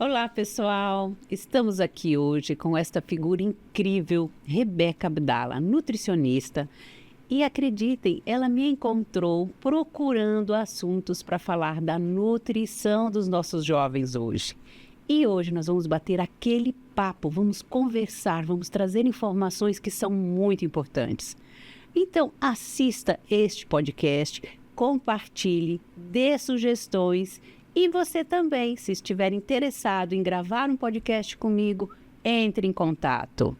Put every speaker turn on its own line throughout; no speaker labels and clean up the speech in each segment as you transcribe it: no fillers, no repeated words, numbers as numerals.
Olá, pessoal! Estamos aqui hoje com esta figura incrível, Rebeca Abdala, nutricionista. E acreditem, ela me encontrou procurando assuntos para falar da nutrição dos nossos jovens hoje. E hoje nós vamos bater aquele papo, vamos conversar, vamos trazer informações que são muito importantes. Então, assista este podcast, compartilhe, dê sugestões. E você também, se estiver interessado em gravar um podcast comigo, entre em contato.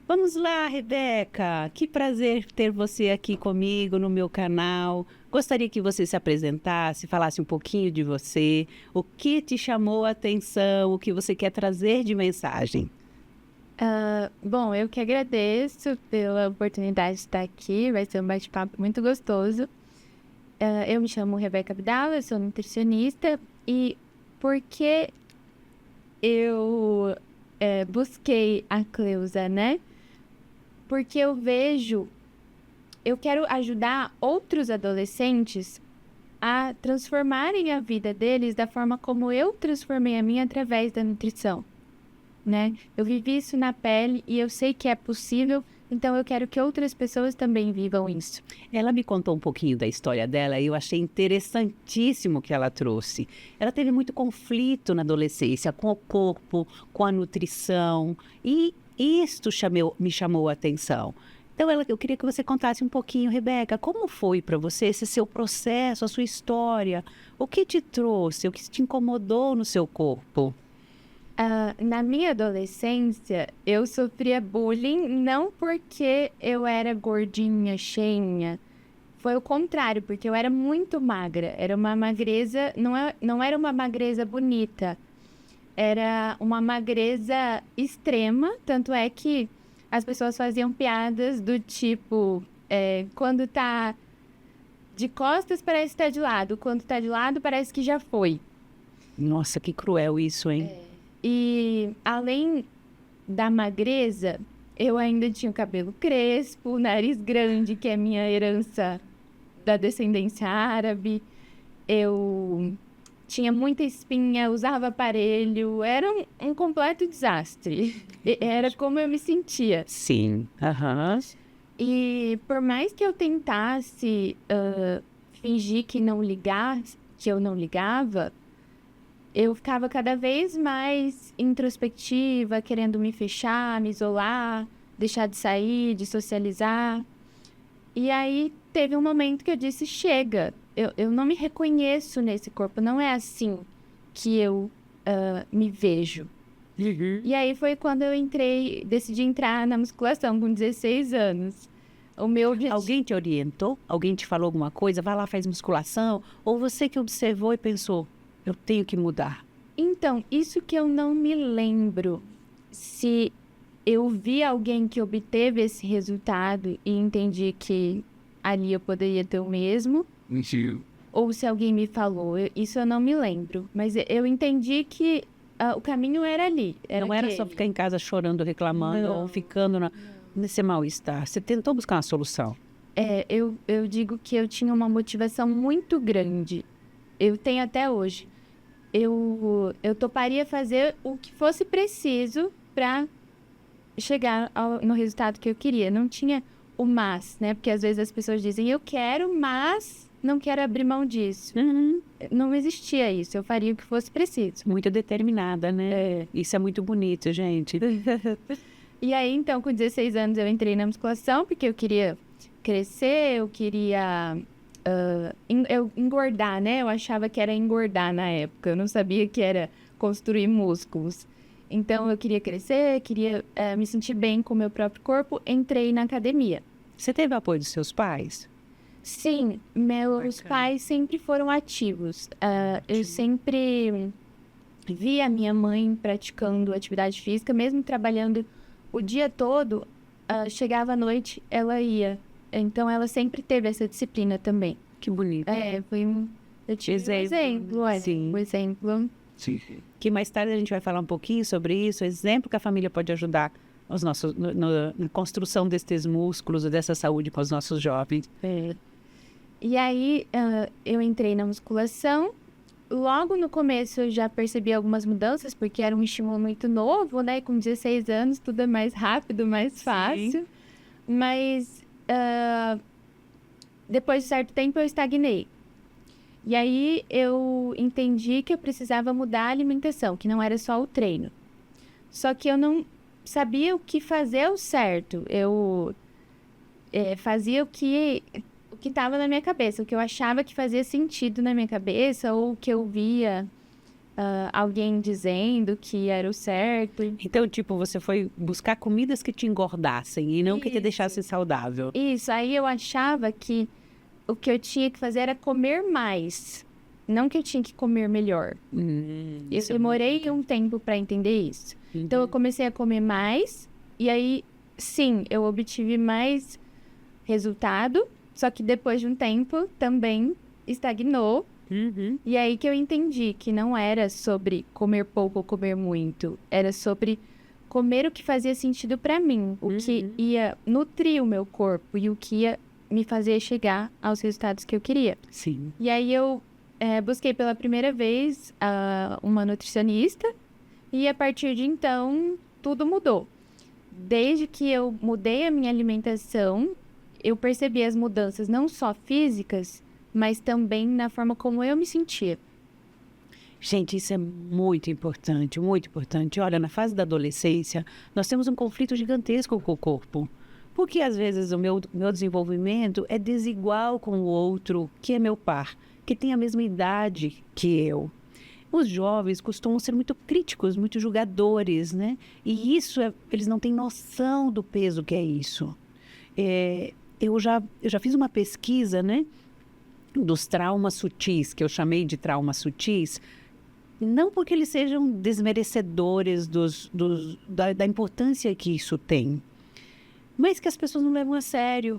Vamos lá, Rebeca. Que prazer ter você aqui comigo no meu canal. Gostaria que você se apresentasse, falasse um pouquinho de você, o que te chamou a atenção, o que você quer trazer de mensagem.
Bom, eu que agradeço pela oportunidade de estar aqui. Vai ser um bate-papo muito gostoso. Eu me chamo Rebeca Abdala, eu sou nutricionista. E por que eu busquei a Cleusa, né? Porque eu quero ajudar outros adolescentes a transformarem a vida deles da forma como eu transformei a minha através da nutrição, né? Eu vivi isso na pele e eu sei que é possível. Então, eu quero que outras pessoas também vivam isso.
Ela me contou um pouquinho da história dela e eu achei interessantíssimo o que ela trouxe. Ela teve muito conflito na adolescência com o corpo, com a nutrição, e isto me chamou a atenção. Então, eu queria que você contasse um pouquinho, Rebeca, como foi para você esse seu processo, a sua história? O que te trouxe, o que te incomodou no seu corpo?
Na minha adolescência, eu sofria bullying não porque eu era gordinha, cheinha. Foi o contrário, porque eu era muito magra. Era uma magreza, não era uma magreza bonita. Era uma magreza extrema, tanto é que as pessoas faziam piadas do tipo, quando tá de costas parece que tá de lado, quando tá de lado parece que já foi.
Nossa, que cruel isso, hein?
E além da magreza, eu ainda tinha o cabelo crespo, o nariz grande, que é minha herança da descendência árabe. Eu tinha muita espinha, usava aparelho, era um completo desastre. Era como eu me sentia.
Sim, aham.
E por mais que eu tentasse fingir que eu não ligava, eu ficava cada vez mais introspectiva, querendo me fechar, me isolar, deixar de sair, de socializar. E aí teve um momento que eu disse, chega, eu não me reconheço nesse corpo, não é assim que eu me vejo.
Uhum.
E aí foi quando eu decidi entrar na musculação com 16 anos. O meu objetivo...
Alguém te orientou? Alguém te falou alguma coisa? Vai lá, faz musculação? Ou você que observou e pensou, eu tenho que mudar?
Então, isso que eu não me lembro. Se eu vi alguém que obteve esse resultado e entendi que ali eu poderia ter o mesmo, ou se alguém me falou, isso eu não me lembro. Mas eu entendi que o caminho era ali.
Não era só ficar em casa chorando, reclamando, ou ficando nesse mal-estar. Você tentou buscar uma solução?
Eu digo que eu tinha uma motivação muito grande. Eu tenho até hoje. Eu toparia fazer o que fosse preciso para chegar no resultado que eu queria. Não tinha o mas, né? Porque às vezes as pessoas dizem, eu quero, mas não quero abrir mão disso.
Uhum.
Não existia isso. Eu faria o que fosse preciso.
Muito determinada, né? Isso é muito bonito, gente.
E aí, então, com 16 anos, eu entrei na musculação, porque eu queria crescer, eu queria... engordar, né? Eu achava que era engordar na época. Eu não sabia que era construir músculos. Então, eu queria crescer, queria me sentir bem com o meu próprio corpo. Entrei na academia.
Você teve apoio dos seus pais?
Sim, meus pais sempre foram ativos. Eu sempre vi a minha mãe praticando atividade física, mesmo trabalhando o dia todo. Chegava à noite, ela ia. Então, ela sempre teve essa disciplina também.
Que bonito.
Foi um exemplo.
Sim.
Um exemplo.
Sim. Que mais tarde a gente vai falar um pouquinho sobre isso, o exemplo que a família pode ajudar os nossos, na construção destes músculos, dessa saúde com os nossos jovens.
E aí, eu entrei na musculação. logo no começo eu já percebi algumas mudanças, porque era um estímulo muito novo, né? Com 16 anos tudo é mais rápido, mais fácil. Mas depois de certo tempo eu estagnei. E aí eu entendi que eu precisava mudar a alimentação, que não era só o treino. Só que eu não sabia o que fazer ao certo. Eu fazia o que estava na minha cabeça, o que eu achava que fazia sentido na minha cabeça, ou o que eu via alguém dizendo que era o certo.
Então, tipo, você foi buscar comidas que te engordassem e não que te
Isso.
deixassem saudável.
Isso, aí eu achava que o que eu tinha que fazer era comer mais, não que eu tinha que comer melhor. Eu
Isso é
demorei um tempo para entender isso. Então, eu comecei a comer mais, e aí, sim, eu obtive mais resultado, só que depois de um tempo também estagnou. E aí que eu entendi que não era sobre comer pouco ou comer muito, era sobre comer o que fazia sentido para mim, o que ia nutrir o meu corpo e o que ia me fazer chegar aos resultados que eu queria.
Sim.
E aí eu busquei pela primeira vez uma nutricionista e a partir de então tudo mudou. Desde que eu mudei a minha alimentação, eu percebi as mudanças não só físicas, mas também na forma como eu me sentia.
Gente, isso é muito importante, muito importante. Olha, na fase da adolescência, nós temos um conflito gigantesco com o corpo. Porque às vezes o meu desenvolvimento é desigual com o outro, que é meu par, que tem a mesma idade que eu. Os jovens costumam ser muito críticos, muito julgadores, né? E isso, eles não têm noção do peso que é isso. Eu já fiz uma pesquisa, né? Dos traumas sutis, que eu chamei de traumas sutis, não porque eles sejam desmerecedores da importância que isso tem, mas que as pessoas não levam a sério,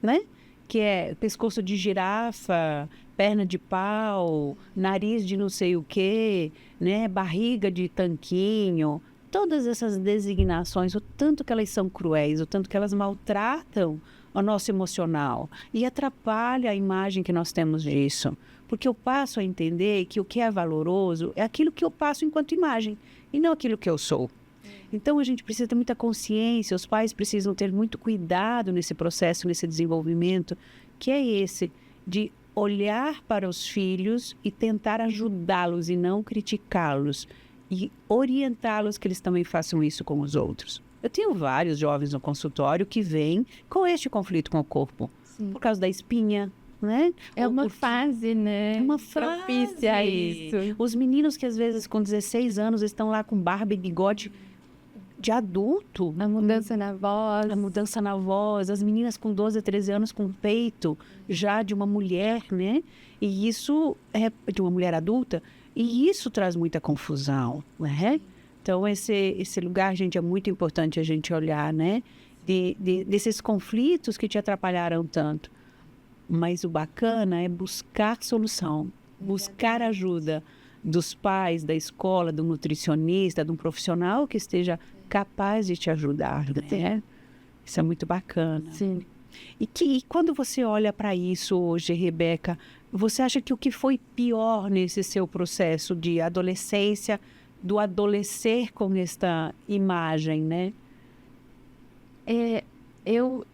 né? Que é pescoço de girafa, perna de pau, nariz de não sei o quê, né? Barriga de tanquinho. Todas essas designações, o tanto que elas são cruéis, o tanto que elas maltratam o nosso emocional e atrapalha a imagem que nós temos disso. Porque eu passo a entender que o que é valoroso é aquilo que eu passo enquanto imagem e não aquilo que eu sou. Então, a gente precisa ter muita consciência, os pais precisam ter muito cuidado nesse processo, nesse desenvolvimento, que é esse de olhar para os filhos e tentar ajudá-los e não criticá-los e orientá-los que eles também façam isso com os outros. Eu tenho vários jovens no consultório que vêm com este conflito com o corpo, por causa da espinha, né?
É uma fase, né?
É uma fase.
Propícia a isso.
Os meninos que às vezes com 16 anos estão lá com barba e bigode de adulto.
A mudança na voz.
A mudança na voz. As meninas com 12, 13 anos com peito já de uma mulher, né? E isso é de uma mulher adulta. E isso traz muita confusão, né? Então, esse lugar, gente, é muito importante a gente olhar, né? Desses conflitos que te atrapalharam tanto. Mas o bacana é buscar solução, buscar ajuda dos pais, da escola, do nutricionista, de um profissional que esteja capaz de te ajudar, né? Isso é muito bacana.
Sim.
E quando você olha para isso hoje, Rebeca, você acha que o que foi pior nesse seu processo de adolescência, do adolescer com esta imagem, né?
Eu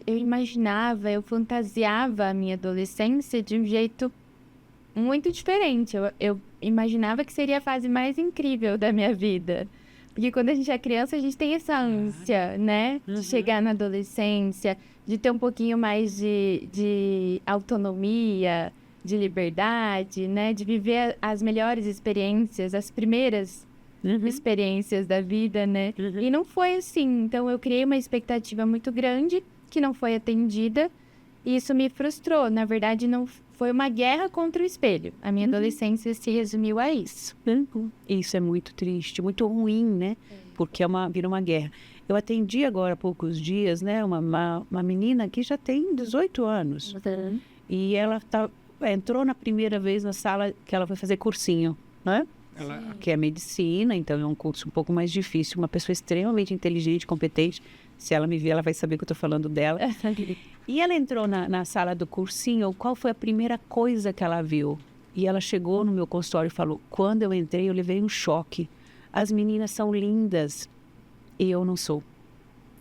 imaginava, eu fantasiava a minha adolescência de um jeito muito diferente. Eu imaginava que seria a fase mais incrível da minha vida. Porque quando a gente é criança, a gente tem essa ânsia, né? De chegar na adolescência, de ter um pouquinho mais de autonomia, de liberdade, né? De viver as melhores experiências, as primeiras experiências da vida, né? E não foi assim. Então, eu criei uma expectativa muito grande que não foi atendida e isso me frustrou. Na verdade, não foi uma guerra contra o espelho. A minha adolescência se resumiu a isso.
Isso é muito triste, muito ruim, né? Porque vira uma guerra. Eu atendi agora há poucos dias, né? Uma menina que já tem 18 anos. E ela entrou na primeira vez na sala que ela foi fazer cursinho, né? Que é medicina, então é um curso um pouco mais difícil. Uma pessoa extremamente inteligente, competente. Se ela me ver, ela vai saber que eu estou falando dela. E ela entrou na sala do cursinho. Qual foi a primeira coisa que ela viu? E ela chegou no meu consultório e falou, quando eu entrei, eu levei um choque. As meninas são lindas e eu não sou.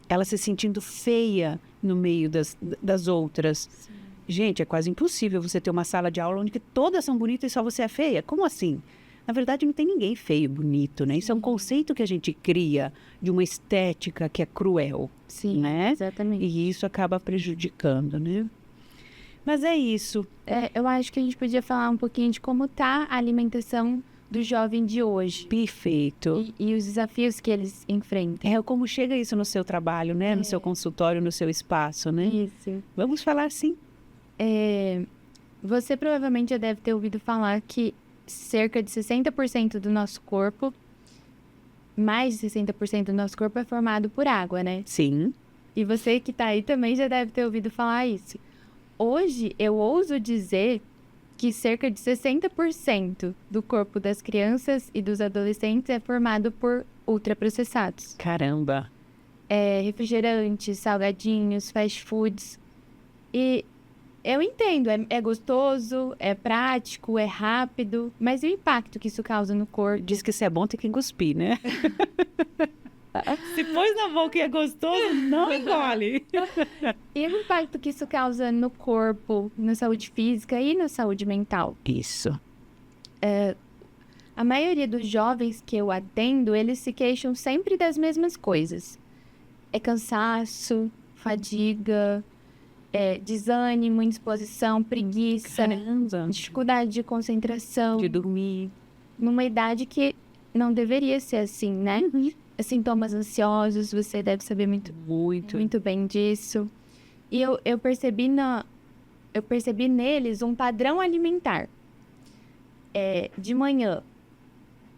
Ela se sentindo feia no meio das outras. Sim. Gente, é quase impossível você ter uma sala de aula onde todas são bonitas e só você é feia. Como assim? Na verdade, não tem ninguém feio e bonito, né? Isso é um conceito que a gente cria de uma estética que é cruel.
Sim,
né?
Exatamente.
E isso acaba prejudicando, né? Mas é isso.
Eu acho que a gente podia falar um pouquinho de como está a alimentação do jovem de hoje.
Perfeito.
E os desafios que eles enfrentam.
Como chega isso no seu trabalho, né? No seu consultório, no seu espaço, né?
Isso.
Vamos falar sim.
Você provavelmente já deve ter ouvido falar que cerca de 60% do nosso corpo, mais de 60% do nosso corpo é formado por água, né?
Sim.
E você que tá aí também já deve ter ouvido falar isso. Hoje, eu ouso dizer que cerca de 60% do corpo das crianças e dos adolescentes é formado por ultraprocessados.
Caramba!
Refrigerantes, salgadinhos, fast foods. E eu entendo, é gostoso, é prático, é rápido, mas e o impacto que isso causa no corpo?
Diz que se é bom tem que cuspir, né? Se pôs na boca e é gostoso, não engole.
E o impacto que isso causa no corpo, na saúde física e na saúde mental?
Isso.
A maioria dos jovens que eu atendo, eles se queixam sempre das mesmas coisas. É cansaço, fadiga, desânimo, indisposição, preguiça,
Caramba.
dificuldade de concentração.
De dormir.
Numa idade que não deveria ser assim, né? Sintomas ansiosos, você deve saber muito bem disso. E eu percebi neles um padrão alimentar. De manhã,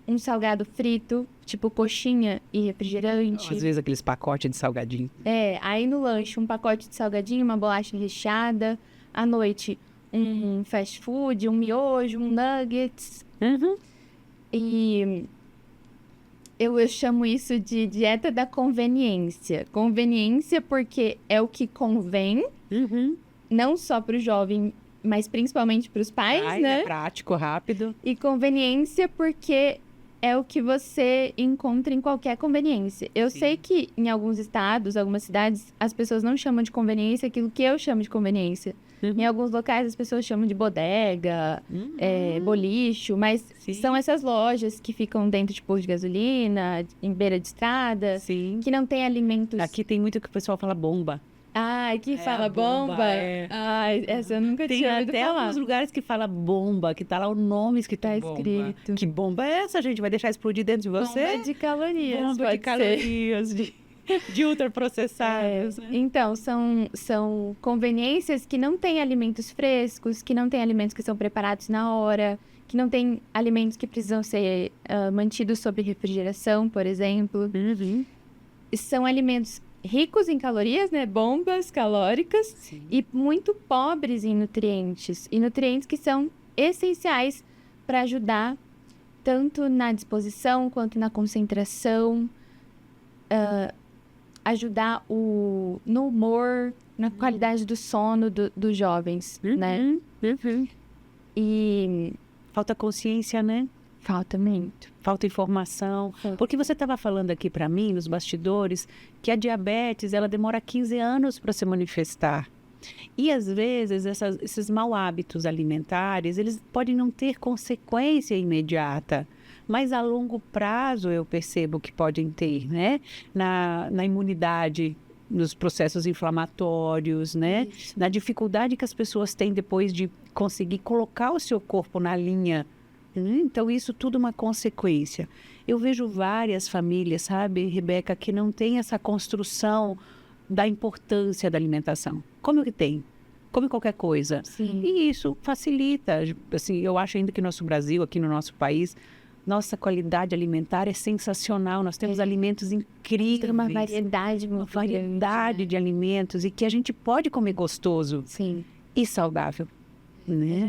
um salgado frito, tipo coxinha e refrigerante.
Às vezes aqueles pacotes de salgadinho.
Aí no lanche, um pacote de salgadinho, uma bolacha recheada. À noite, um fast food, um miojo, um nuggets. E eu chamo isso de dieta da conveniência. Conveniência porque é o que convém, não só para o jovem, mas principalmente para os pais, né?
É prático, rápido.
E conveniência porque é o que você encontra em qualquer conveniência. Eu sei que em alguns estados, algumas cidades, as pessoas não chamam de conveniência aquilo que eu chamo de conveniência. Em alguns locais as pessoas chamam de bodega, bolicho, mas são essas lojas que ficam dentro de postos de gasolina, em beira de estrada, que não tem alimentos...
Aqui tem muito que o pessoal fala bomba.
Aqui fala bomba? Essa eu nunca tinha ouvido falar.
Tem até alguns lugares que fala bomba, que tá lá o nome que tá
escrito.
Que bomba é essa, gente? Vai deixar explodir dentro de você?
Bomba de calorias,
bomba de calorias, de ultraprocessados.
Então, são conveniências que não têm alimentos frescos, que não têm alimentos que são preparados na hora, que não têm alimentos que precisam ser mantidos sob refrigeração, por exemplo. São alimentos ricos em calorias, né? Bombas calóricas e muito pobres em nutrientes. E nutrientes que são essenciais para ajudar tanto na disposição quanto na concentração, ajudar no humor, na qualidade do sono dos jovens, né? E
falta consciência, né?
Falta muito.
Falta informação. Porque você estava falando aqui para mim, nos bastidores, que a diabetes, ela demora 15 anos para se manifestar. E, às vezes, esses mau hábitos alimentares, eles podem não ter consequência imediata. Mas, a longo prazo, eu percebo que podem ter, né? Na imunidade, nos processos inflamatórios, né?
Isso.
Na dificuldade que as pessoas têm depois de conseguir colocar o seu corpo na linha. Então, isso tudo é uma consequência. Eu vejo várias famílias, sabe, Rebeca, que não tem essa construção da importância da alimentação. Come o que tem, come qualquer coisa. E isso facilita. Assim, eu acho ainda que no nosso Brasil, aqui no nosso país, nossa qualidade alimentar é sensacional. Nós temos alimentos incríveis. Tem
uma variedade muito grande,
de alimentos e que a gente pode comer gostoso e saudável. Né?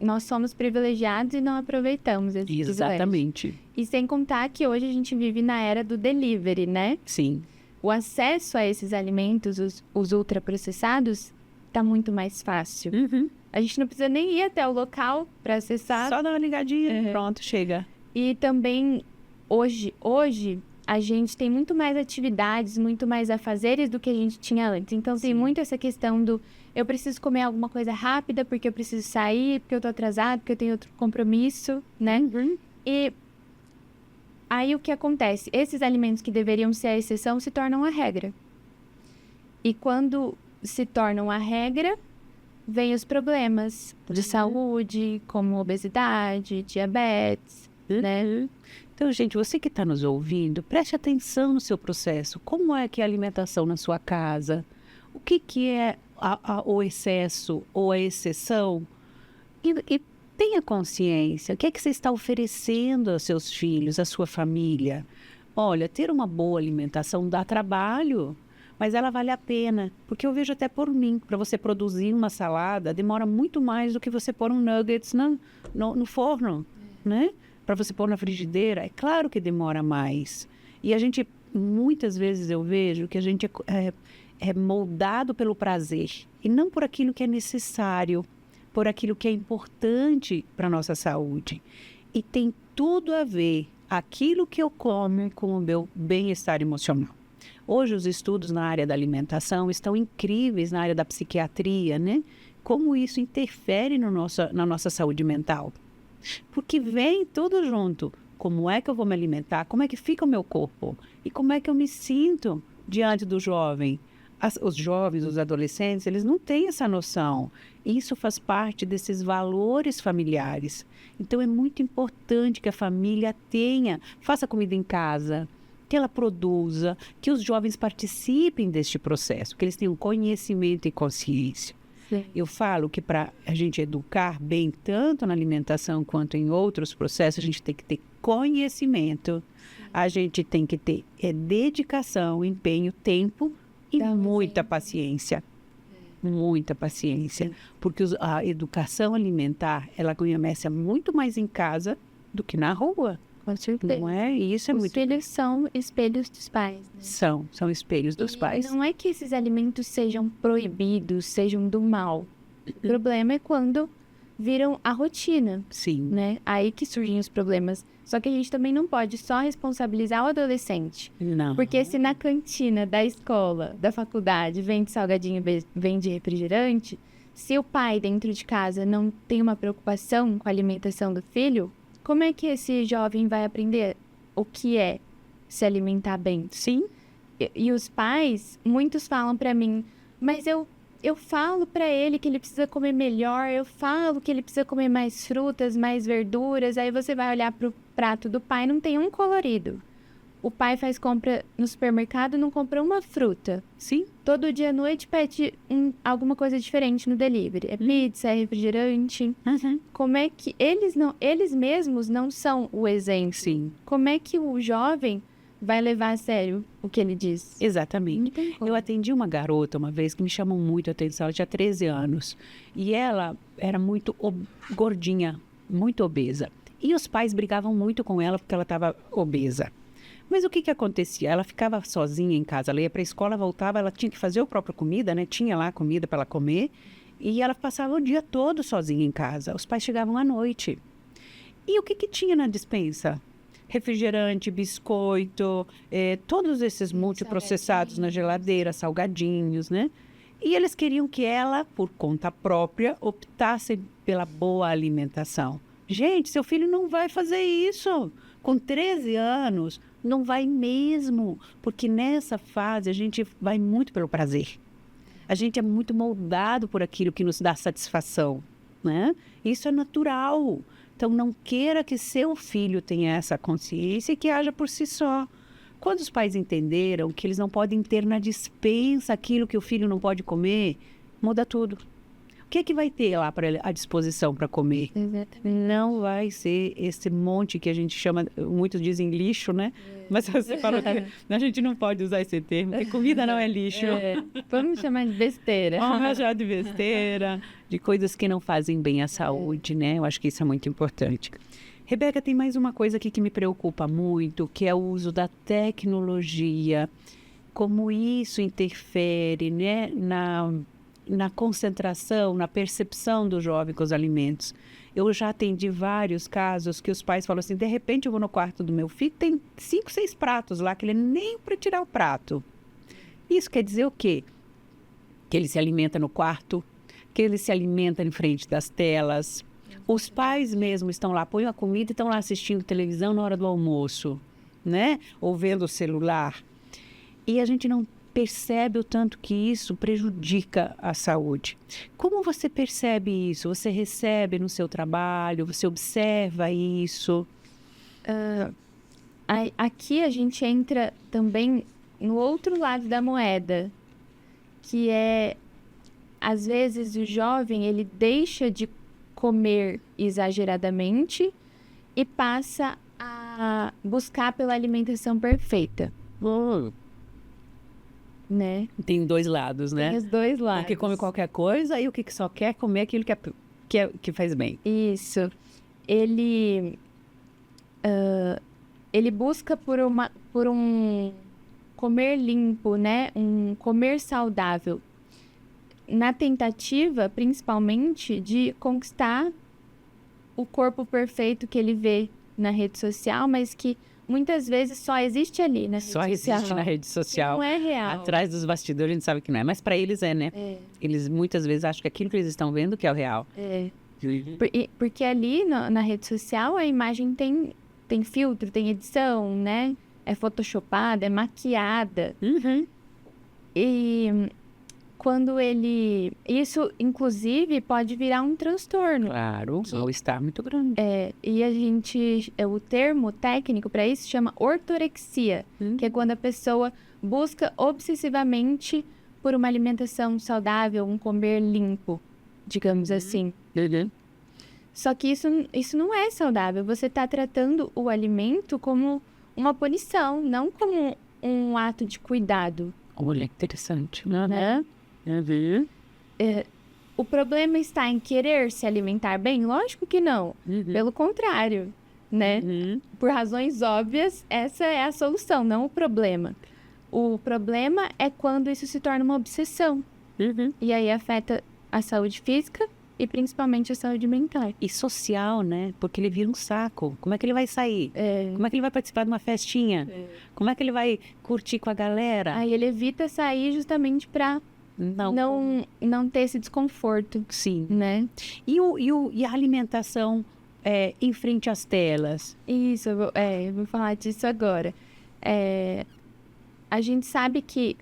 Nós somos privilegiados e não aproveitamos esse privilégio.
Exatamente.
E sem contar que hoje a gente vive na era do delivery, né?
Sim.
O acesso a esses alimentos, os ultraprocessados, está muito mais fácil. A gente não precisa nem ir até o local para acessar.
Só dá uma ligadinha, pronto, chega.
E também, hoje, a gente tem muito mais atividades, muito mais afazeres do que a gente tinha antes. Então, tem muito essa questão do eu preciso comer alguma coisa rápida porque eu preciso sair, porque eu tô atrasado, porque eu tenho outro compromisso, né? E aí, o que acontece? Esses alimentos que deveriam ser a exceção se tornam a regra. E quando se tornam a regra, vem os problemas de saúde, como obesidade, diabetes, né?
Então, gente, você que está nos ouvindo, preste atenção no seu processo. Como é que é a alimentação na sua casa? O que é o excesso ou a exceção? E tenha consciência. O que é que você está oferecendo aos seus filhos, à sua família? Olha, ter uma boa alimentação dá trabalho, mas ela vale a pena. Porque eu vejo até por mim, para você produzir uma salada, demora muito mais do que você pôr um nuggets no forno, né? Para você pôr na frigideira, é claro que demora mais. E a gente, muitas vezes eu vejo que a gente é moldado pelo prazer e não por aquilo que é necessário, por aquilo que é importante para a nossa saúde. E tem tudo a ver aquilo que eu como com o meu bem-estar emocional. Hoje os estudos na área da alimentação estão incríveis, na área da psiquiatria, né? Como isso interfere na nossa saúde mental. Porque vem tudo junto. Como é que eu vou me alimentar? Como é que fica o meu corpo? E como é que eu me sinto diante do jovem? Os jovens, os adolescentes, eles não têm essa noção. Isso faz parte desses valores familiares. Então, é muito importante que a família faça comida em casa, que ela produza, que os jovens participem deste processo, que eles tenham conhecimento e consciência.
Sim.
Eu falo que para a gente educar bem, tanto na alimentação quanto em outros processos, a gente tem que ter conhecimento, a gente tem que ter dedicação, empenho, tempo e muita paciência. Muita paciência. Porque a educação alimentar, ela começa muito mais em casa do que na rua.
Com certeza.
Não é? E isso é
Os
muito...
filhos são espelhos dos pais, né?
São espelhos dos pais.
Não é que esses alimentos sejam proibidos, sejam do mal. O problema é quando viram a rotina,
Sim.
né? Aí que surgem os problemas. Só que a gente também não pode só responsabilizar o adolescente.
Não.
Porque se na cantina da escola, da faculdade, vende salgadinho, vende refrigerante, se o pai dentro de casa não tem uma preocupação com a alimentação do filho, como é que esse jovem vai aprender o que é se alimentar bem?
Sim.
E os pais, muitos falam pra mim, mas eu falo pra ele que ele precisa comer melhor, eu falo que ele precisa comer mais frutas, mais verduras, aí você vai olhar pro prato do pai, não tem um colorido. O pai faz compra no supermercado, não compra uma fruta.
Sim.
Todo dia à noite pede alguma coisa diferente no delivery. É pizza, é refrigerante. Como é que eles mesmos não são o exemplo?
Sim.
Como é que o jovem vai levar a sério o que ele diz?
Exatamente.
Não tem como.
Eu atendi uma garota uma vez que me chamou muito a atenção, ela tinha 13 anos. E ela era muito gordinha, muito obesa. E os pais brigavam muito com ela porque ela estava obesa. Mas o que acontecia? Ela ficava sozinha em casa, ela ia para a escola, voltava, ela tinha que fazer a própria comida, né? Tinha lá comida para ela comer. E ela passava o dia todo sozinha em casa. Os pais chegavam à noite. E o que tinha na despensa? Refrigerante, biscoito, todos esses multiprocessados na geladeira, salgadinhos, né? E eles queriam que ela, por conta própria, optasse pela boa alimentação. Gente, seu filho não vai fazer isso. Com 13 anos, não vai mesmo. Porque nessa fase a gente vai muito pelo prazer. A gente é muito moldado por aquilo que nos dá satisfação, né? Isso é natural. Então, não queira que seu filho tenha essa consciência e que haja por si só. Quando os pais entenderam que eles não podem ter na despensa aquilo que o filho não pode comer, muda tudo. O que vai ter lá à disposição para comer?
Exatamente.
Não vai ser esse monte que a gente chama, muitos dizem lixo, né? Mas você falou que a gente não pode usar esse termo, porque comida não é lixo.
Vamos chamar de besteira.
Vamos chamar de besteira, de coisas que não fazem bem à saúde, né? Eu acho que isso é muito importante. Rebeca, tem mais uma coisa aqui que me preocupa muito, que é o uso da tecnologia. Como isso interfere, né, na concentração, na percepção do jovem com os alimentos. Eu já atendi vários casos que os pais falam assim, de repente eu vou no quarto do meu filho, tem 5, 6 pratos lá, que ele nem para tirar o prato. Isso quer dizer o quê? Que ele se alimenta no quarto, que ele se alimenta em frente das telas. Os pais mesmo estão lá, põem a comida e estão lá assistindo televisão na hora do almoço, né? Ou vendo o celular. E a gente não percebe o tanto que isso prejudica a saúde. Como você percebe isso? Você recebe no seu trabalho? Você observa isso?
Aqui a gente entra também no outro lado da moeda, que é, às vezes, o jovem, ele deixa de comer exageradamente e passa a buscar pela alimentação perfeita, né?
Tem 2 lados, né?
Tem os dois lados.
O que come qualquer coisa e o que só quer comer aquilo que faz bem.
Isso. Ele busca por um comer limpo, né? Um comer saudável. Na tentativa, principalmente, de conquistar o corpo perfeito que ele vê na rede social, mas que muitas vezes só existe ali na rede social.
Só existe na rede social.
Não é real.
Atrás dos bastidores a gente sabe que não é, mas para eles é, né? Eles muitas vezes acham que aquilo que eles estão vendo que é o real.
Porque ali na rede social a imagem tem filtro, tem edição, né? É photoshopada, é maquiada. E quando isso, inclusive, pode virar um transtorno.
Claro, mal-estar muito grande.
E o termo técnico para isso chama ortorexia, que é quando a pessoa busca obsessivamente por uma alimentação saudável, um comer limpo, digamos assim. Só que isso não é saudável. Você está tratando o alimento como uma punição, não como um ato de cuidado.
Olha, interessante.
Né? O problema está em querer se alimentar bem? Lógico que não. Pelo contrário, né? Por razões óbvias, essa é a solução, não o problema. O problema é quando isso se torna uma obsessão. E aí afeta a saúde física e principalmente a saúde mental.
E social, né? Porque ele vira um saco. Como é que ele vai sair? Como é que ele vai participar de uma festinha? Como é que ele vai curtir com a galera?
Aí ele evita sair justamente para não ter esse desconforto.
Sim.
Né?
E a alimentação em frente às telas?
Isso, eu vou falar disso agora. A gente sabe que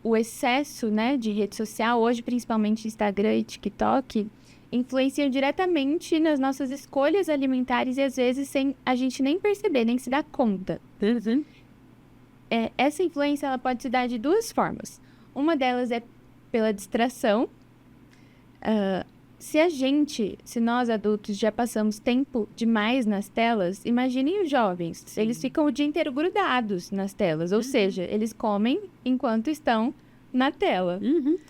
o excesso, né, de rede social, hoje principalmente Instagram e TikTok, influenciam diretamente nas nossas escolhas alimentares e às vezes sem a gente nem perceber, nem se dar conta. Essa influência ela pode se dar de 2 formas. Uma delas é pela distração. Se nós adultos já passamos tempo demais nas telas, imaginem os jovens. Sim. Eles ficam o dia inteiro grudados nas telas, ou seja, eles comem enquanto estão na tela.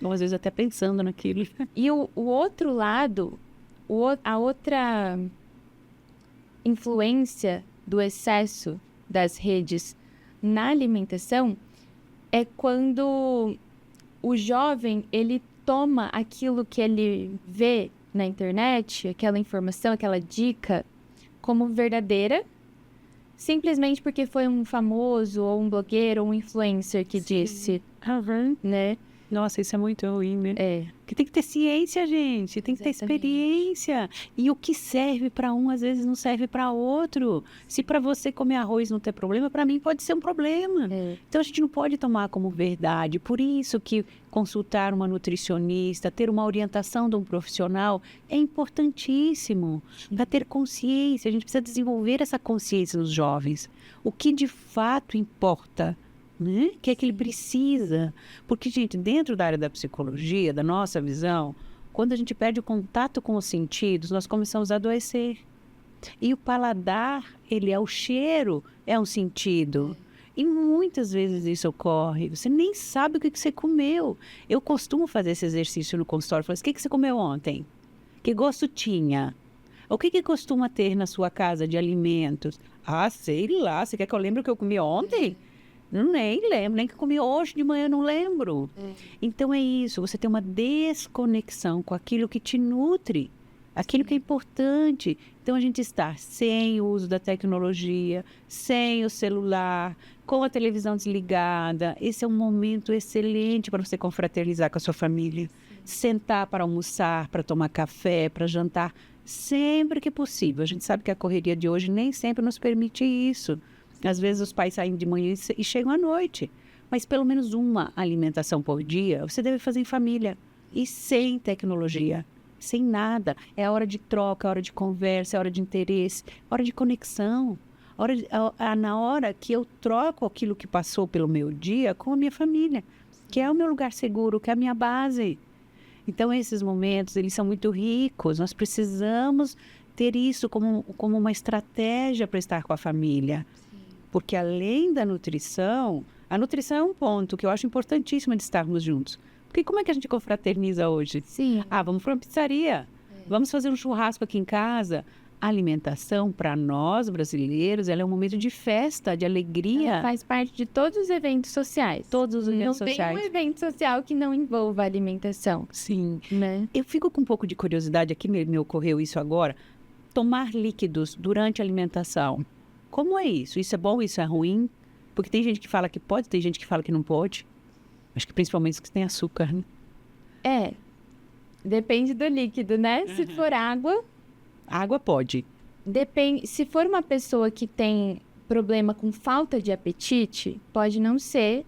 Ou às vezes até pensando naquilo.
E o outro lado, a outra influência do excesso das redes na alimentação é quando o jovem, ele toma aquilo que ele vê na internet, aquela informação, aquela dica, como verdadeira, simplesmente porque foi um famoso, ou um blogueiro, ou um influencer que disse, né?
Nossa, isso é muito ruim, né? Porque tem que ter ciência, gente. Tem que ter experiência. E o que serve para um, às vezes, não serve para outro. Se para você comer arroz não ter problema, para mim pode ser um problema. Então, a gente não pode tomar como verdade. Por isso que consultar uma nutricionista, ter uma orientação de um profissional é importantíssimo. Para ter consciência, a gente precisa desenvolver essa consciência nos jovens. O que de fato importa, né? O que é que ele precisa? Porque, gente, dentro da área da psicologia, da nossa visão, quando a gente perde o contato com os sentidos, nós começamos a adoecer. E o paladar, o cheiro é um sentido. E muitas vezes isso ocorre. Você nem sabe o que você comeu. Eu costumo fazer esse exercício no consultório. Eu falo assim, o que você comeu ontem? Que gosto tinha? O que costuma ter na sua casa de alimentos? Ah, sei lá. Você quer que eu lembre o que eu comi ontem? Nem lembro, nem que comi hoje de manhã, não lembro. Então é isso, você tem uma desconexão com aquilo que te nutre, aquilo que é importante. Então a gente está sem o uso da tecnologia, sem o celular, com a televisão desligada. Esse é um momento excelente para você confraternizar com a sua família. Sentar para almoçar, para tomar café, para jantar, sempre que possível. A gente sabe que a correria de hoje nem sempre nos permite isso. Às vezes os pais saem de manhã e chegam à noite. Mas pelo menos uma alimentação por dia você deve fazer em família. E sem tecnologia, sem nada. É a hora de troca, a hora de conversa, é a hora de interesse, a hora de conexão. Na hora que eu troco aquilo que passou pelo meu dia com a minha família, que é o meu lugar seguro, que é a minha base. Então, esses momentos, eles são muito ricos. Nós precisamos ter isso como uma estratégia para estar com a família. Sim. Porque, além da nutrição, a nutrição é um ponto que eu acho importantíssimo de estarmos juntos. Porque como é que a gente confraterniza hoje?
Sim.
Vamos para uma pizzaria. Vamos fazer um churrasco aqui em casa. A alimentação, para nós brasileiros, ela é um momento de festa, de alegria.
Ela faz parte de todos os eventos sociais.
Todos os eventos sociais.
Não tem um evento social que não envolva alimentação.
Sim.
Né?
Eu fico com um pouco de curiosidade, aqui me ocorreu isso agora. Tomar líquidos durante a alimentação. Como é isso? Isso é bom, isso é ruim? Porque tem gente que fala que pode, tem gente que fala que não pode. Acho que principalmente os que tem açúcar, né?
Depende do líquido, né? Se for água...
Água pode.
Depende. Se for uma pessoa que tem problema com falta de apetite, pode não ser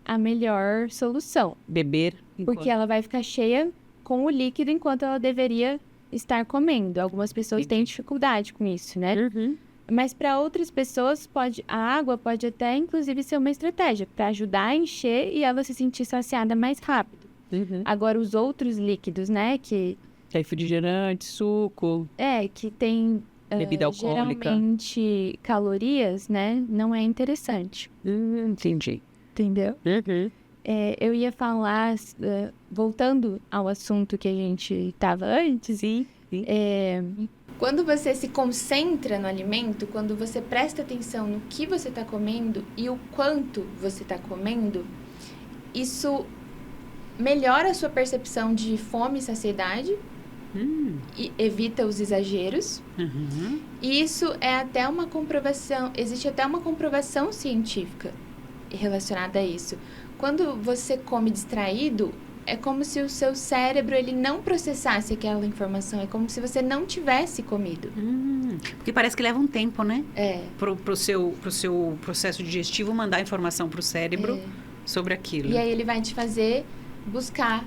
a melhor solução.
Beber.
Porque ela vai ficar cheia com o líquido enquanto ela deveria estar comendo. Algumas pessoas têm dificuldade com isso, né?
Uhum.
Mas para outras pessoas, a água pode até, inclusive, ser uma estratégia para ajudar a encher e ela se sentir saciada mais rápido.
Uhum.
Agora, os outros líquidos, né, que
refrigerante, suco.
Que tem
bebida alcoólica.
Geralmente calorias, né? Não é interessante.
Entendi.
Entendeu?
Uhum.
Eu ia falar, voltando ao assunto que a gente estava antes.
Sim.
Quando você se concentra no alimento, quando você presta atenção no que você está comendo e o quanto você está comendo, isso melhora a sua percepção de fome e saciedade. E evita os exageros.
Uhum.
E isso é até uma comprovação, existe até uma comprovação científica relacionada a isso. Quando você come distraído, é como se o seu cérebro ele não processasse aquela informação, é como se você não tivesse comido.
Porque parece que leva um tempo, né? Pro seu processo digestivo mandar informação pro cérebro sobre aquilo.
E aí ele vai te fazer buscar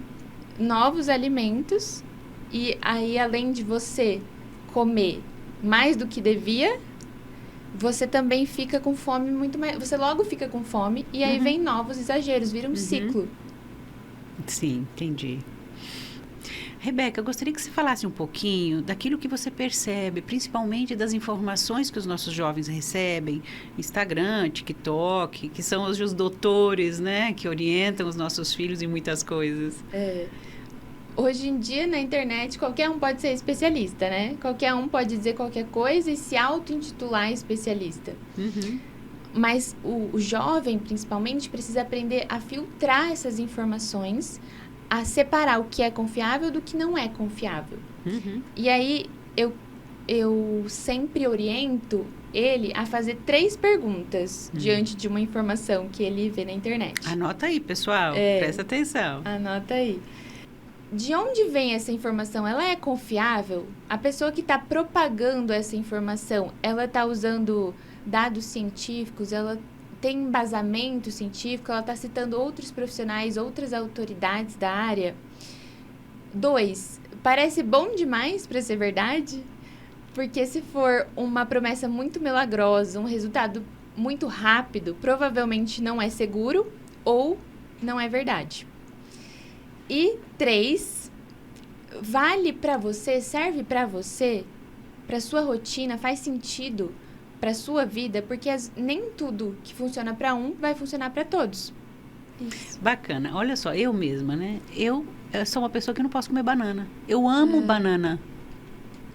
novos alimentos. E aí, além de você comer mais do que devia, você também fica com fome muito mais... Você logo fica com fome e aí vem novos exageros, vira um ciclo.
Sim, entendi. Rebeca, eu gostaria que você falasse um pouquinho daquilo que você percebe, principalmente das informações que os nossos jovens recebem, Instagram, TikTok, que são os doutores, né, que orientam os nossos filhos em muitas coisas.
Hoje em dia, na internet, qualquer um pode ser especialista, né? Qualquer um pode dizer qualquer coisa e se auto-intitular especialista. Mas o jovem, principalmente, precisa aprender a filtrar essas informações, a separar o que é confiável do que não é confiável. E aí, eu sempre oriento ele a fazer 3 perguntas diante de uma informação que ele vê na internet.
Anota aí, pessoal. Presta atenção.
Anota aí. De onde vem essa informação? Ela é confiável? A pessoa que está propagando essa informação, ela está usando dados científicos? Ela tem embasamento científico? Ela está citando outros profissionais, outras autoridades da área? 2, parece bom demais para ser verdade? Porque se for uma promessa muito milagrosa, um resultado muito rápido, provavelmente não é seguro ou não é verdade. E 3, vale para você, serve para você, para sua rotina, faz sentido para sua vida, porque nem tudo que funciona para um vai funcionar para todos. Isso.
Bacana. Olha só, eu mesma, né? Eu sou uma pessoa que não posso comer banana. Eu amo banana.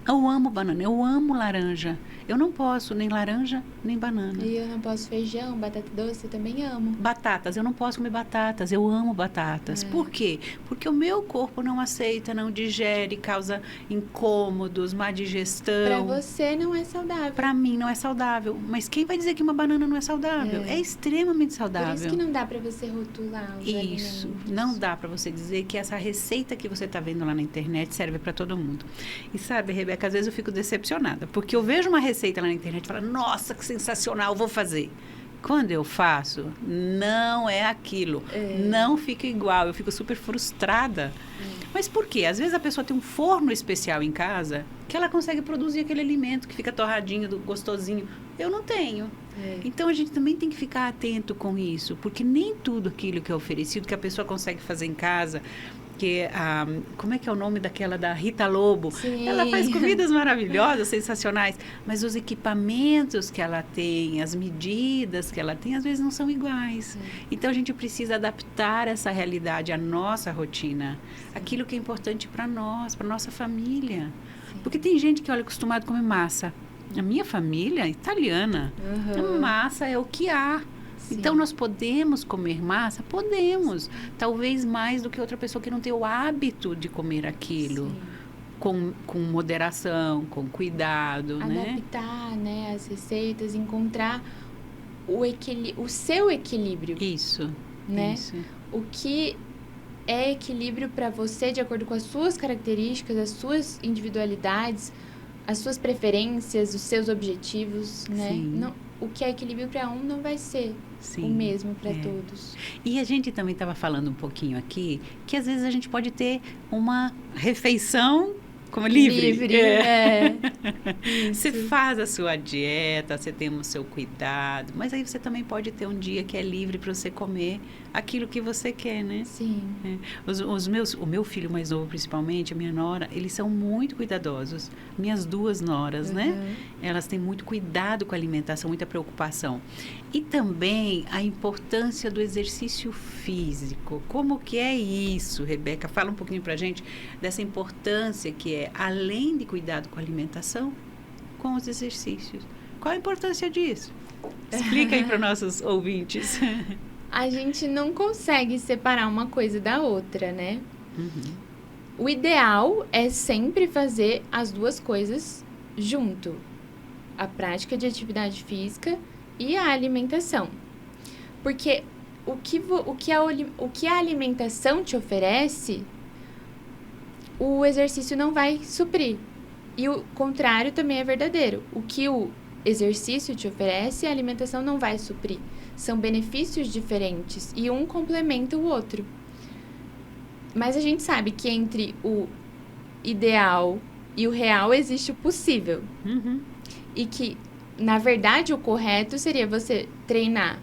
Eu amo banana, eu amo laranja. Eu não posso nem laranja, nem banana.
E eu não posso feijão, batata doce, eu também amo.
Batatas, eu não posso comer batatas, eu amo batatas. Por quê? Porque o meu corpo não aceita, não digere, causa incômodos, má digestão.
Pra você não é saudável.
Pra mim não é saudável. Mas quem vai dizer que uma banana não é saudável? É extremamente saudável.
Por isso que não dá pra você rotular os
Isso,
alimentos.
não dá pra você dizer que essa receita que você tá vendo lá na internet serve pra todo mundo. E sabe, Rebeca, às vezes eu fico decepcionada, porque eu vejo uma receita lá na internet e falo, nossa, que sensacional, vou fazer. Quando eu faço, não é aquilo, não fica igual, eu fico super frustrada. Mas por quê? Às vezes a pessoa tem um forno especial em casa que ela consegue produzir aquele alimento que fica torradinho, gostosinho. Eu não tenho. Então a gente também tem que ficar atento com isso, porque nem tudo aquilo que é oferecido, que a pessoa consegue fazer em casa, que como é que é o nome daquela da Rita Lobo?
Sim.
Ela faz comidas maravilhosas, sensacionais, mas os equipamentos que ela tem, as medidas que ela tem, às vezes não são iguais. Então a gente precisa adaptar essa realidade à nossa rotina, aquilo que é importante para nós, para nossa família. Porque tem gente que olha acostumado a comer massa. A minha família é italiana. A massa é o que há. Então, nós podemos comer massa? Podemos. Talvez mais do que outra pessoa que não tem o hábito de comer aquilo. Com moderação, com cuidado,
Adaptar, né, as receitas, encontrar o seu equilíbrio.
Isso,
né?
isso.
O que é equilíbrio para você de acordo com as suas características, as suas individualidades, as suas preferências, os seus objetivos, né? Não, o que é equilíbrio para um não vai ser o mesmo para todos.
E a gente também estava falando um pouquinho aqui que às vezes a gente pode ter uma refeição como livre. Você faz a sua dieta, você tem o seu cuidado, mas aí você também pode ter um dia que é livre para você comer aquilo que você quer, né?
Sim.
O meu filho mais novo, principalmente, a minha nora, eles são muito cuidadosos. Minhas duas noras, né? Elas têm muito cuidado com a alimentação, muita preocupação. E também a importância do exercício físico. Como que é isso, Rebeca? Fala um pouquinho pra gente dessa importância que é, além de cuidado com a alimentação, com os exercícios. Qual a importância disso? Explica aí para nossos ouvintes.
A gente não consegue separar uma coisa da outra, né? O ideal é sempre fazer as duas coisas junto. A prática de atividade física e a alimentação. Porque o que a alimentação te oferece, o exercício não vai suprir. E o contrário também é verdadeiro. O que o exercício te oferece, a alimentação não vai suprir. São benefícios diferentes e um complementa o outro. Mas a gente sabe que entre o ideal e o real existe o possível. E que, na verdade, o correto seria você treinar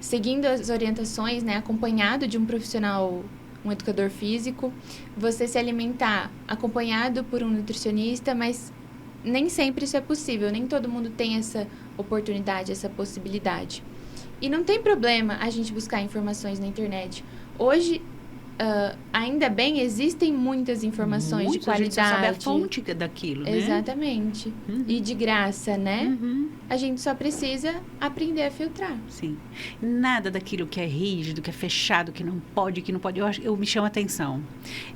seguindo as orientações, né, acompanhado de um profissional, um educador físico, você se alimentar acompanhado por um nutricionista, mas nem sempre isso é possível, nem todo mundo tem essa oportunidade, essa possibilidade. E não tem problema a gente buscar informações na internet. Hoje, ainda bem, existem muitas informações de qualidade. A gente
sabe a fonte daquilo, né?
Exatamente. E de graça, né? A gente só precisa aprender a filtrar.
Sim. Nada daquilo que é rígido, que é fechado, que não pode. Eu me chama atenção.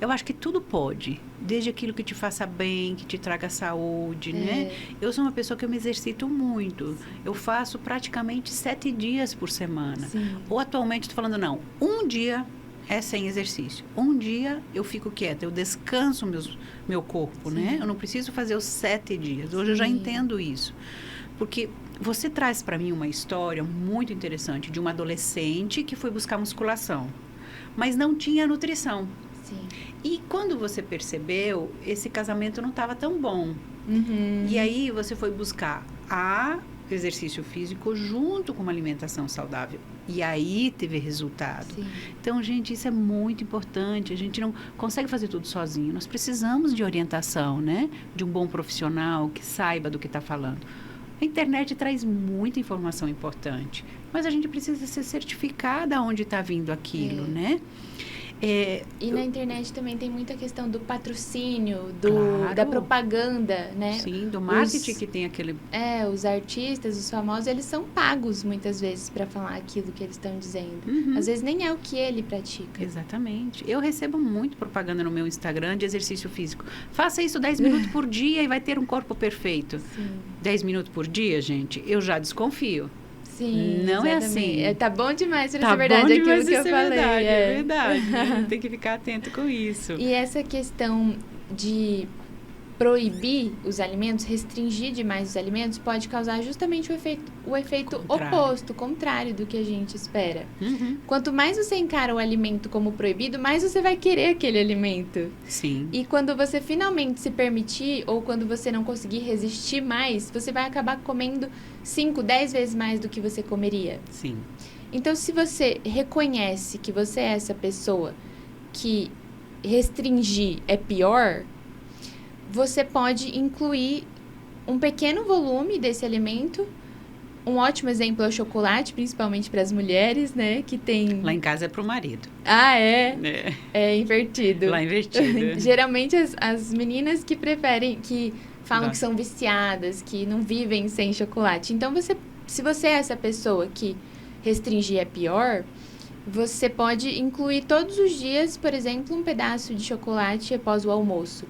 Eu acho que tudo pode, desde aquilo que te faça bem, que te traga saúde, né? Eu sou uma pessoa que eu me exercito muito. Eu faço praticamente 7 dias por semana. Ou atualmente, estou falando, não, um dia é sem exercício. Um dia eu fico quieta, eu descanso meu corpo, né? Eu não preciso fazer os 7 dias. Hoje eu já entendo isso. Porque você traz para mim uma história muito interessante de uma adolescente que foi buscar musculação, mas não tinha nutrição. E quando você percebeu, esse casamento não estava tão bom. E aí você foi buscar exercício físico junto com uma alimentação saudável. E aí teve resultado. Então, gente, isso é muito importante. A gente não consegue fazer tudo sozinho. Nós precisamos de orientação, né? De um bom profissional que saiba do que está falando. A internet traz muita informação importante, mas a gente precisa ser certificada onde está vindo aquilo, né?
E na internet também tem muita questão do patrocínio,
Claro.
da propaganda, né?
Sim, do marketing que tem aquele...
Os artistas, os famosos, eles são pagos muitas vezes para falar aquilo que eles estão dizendo. Às vezes nem é o que ele pratica.
Exatamente. Eu recebo muito propaganda no meu Instagram de exercício físico. Faça isso 10 minutos por dia e vai ter um corpo perfeito.
Sim.
10 minutos por dia, gente, eu já desconfio.
Sim,
não
exatamente.
é assim.
Tá bom demais pra
Tá
ser verdade
bom
aquilo
demais
que eu
ser
falei.
verdade, é verdade. Né? Tem que ficar atento com isso.
E essa questão de proibir os alimentos, restringir demais os alimentos, pode causar justamente o efeito oposto, contrário do que a gente espera. Quanto mais você encara o alimento como proibido, mais você vai querer aquele alimento.
Sim.
E quando você finalmente se permitir, ou quando você não conseguir resistir mais, você vai acabar comendo 5, 10 vezes mais do que você comeria.
Sim.
Então, se você reconhece que você é essa pessoa que restringir é pior, você pode incluir um pequeno volume desse alimento. Um ótimo exemplo é o chocolate, principalmente para as mulheres, né? Que tem...
Lá em casa é pro marido.
Ah, é? É invertido.
Lá é invertido.
Geralmente as meninas que preferem, que falam que são viciadas, que não vivem sem chocolate. Então, se você é essa pessoa que restringir é pior, você pode incluir todos os dias, por exemplo, um pedaço de chocolate após o almoço.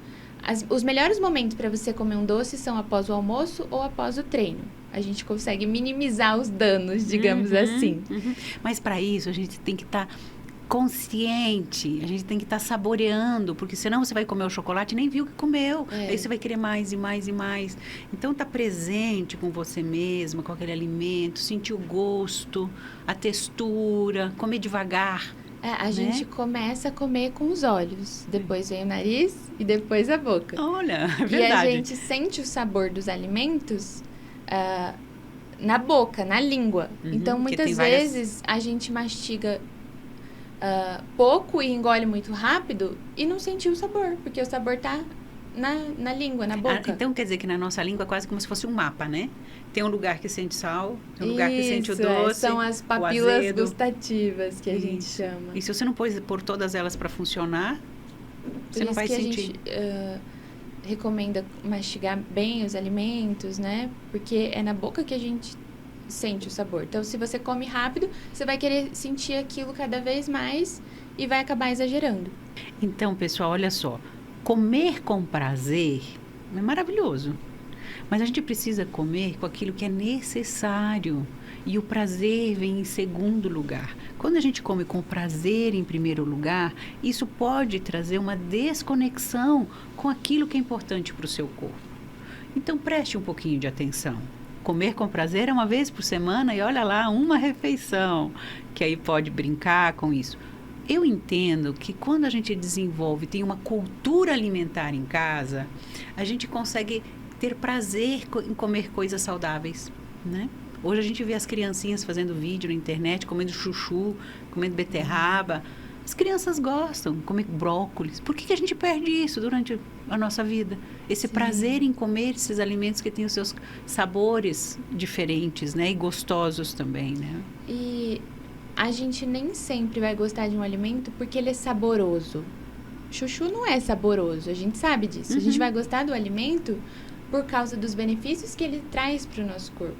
Os melhores momentos para você comer um doce são após o almoço ou após o treino. A gente consegue minimizar os danos, digamos assim.
Mas para isso, a gente tem que estar consciente, a gente tem que estar saboreando, porque senão você vai comer o chocolate e nem viu que comeu. Aí você vai querer mais e mais e mais. Então, tá presente com você mesma, com aquele alimento, sentir o gosto, a textura, comer devagar.
A gente começa a comer com os olhos, depois vem o nariz e depois a boca.
Olha, é verdade.
E a gente sente o sabor dos alimentos na boca, na língua. Então, muitas vezes, a gente mastiga pouco e engole muito rápido e não sentiu o sabor, porque o sabor tá na língua, na boca.
Então, quer dizer que na nossa língua é quase como se fosse um mapa, né? Tem um lugar que sente sal, tem um lugar que sente o doce,
são as papilas gustativas que a gente chama.
E se você não pôr todas elas para funcionar, você não vai sentir.
A gente recomenda mastigar bem os alimentos, né? Porque é na boca que a gente sente o sabor. Então, se você come rápido, você vai querer sentir aquilo cada vez mais e vai acabar exagerando.
Então, pessoal, olha só. Comer com prazer é maravilhoso. Mas a gente precisa comer com aquilo que é necessário. E o prazer vem em segundo lugar. Quando a gente come com prazer em primeiro lugar, isso pode trazer uma desconexão com aquilo que é importante para o seu corpo. Então, preste um pouquinho de atenção. Comer com prazer é uma vez por semana e olha lá, uma refeição, que aí pode brincar com isso. Eu entendo que quando a gente desenvolve, tem uma cultura alimentar em casa, a gente consegue ter prazer em comer coisas saudáveis, né? Hoje a gente vê as criancinhas fazendo vídeo na internet, comendo chuchu, comendo beterraba. As crianças gostam de comer brócolis. Por que a gente perde isso durante a nossa vida? Esse prazer em comer esses alimentos que têm os seus sabores diferentes, né? E gostosos também, né?
E a gente nem sempre vai gostar de um alimento porque ele é saboroso. Chuchu não é saboroso, a gente sabe disso. A gente vai gostar do alimento por causa dos benefícios que ele traz para o nosso corpo.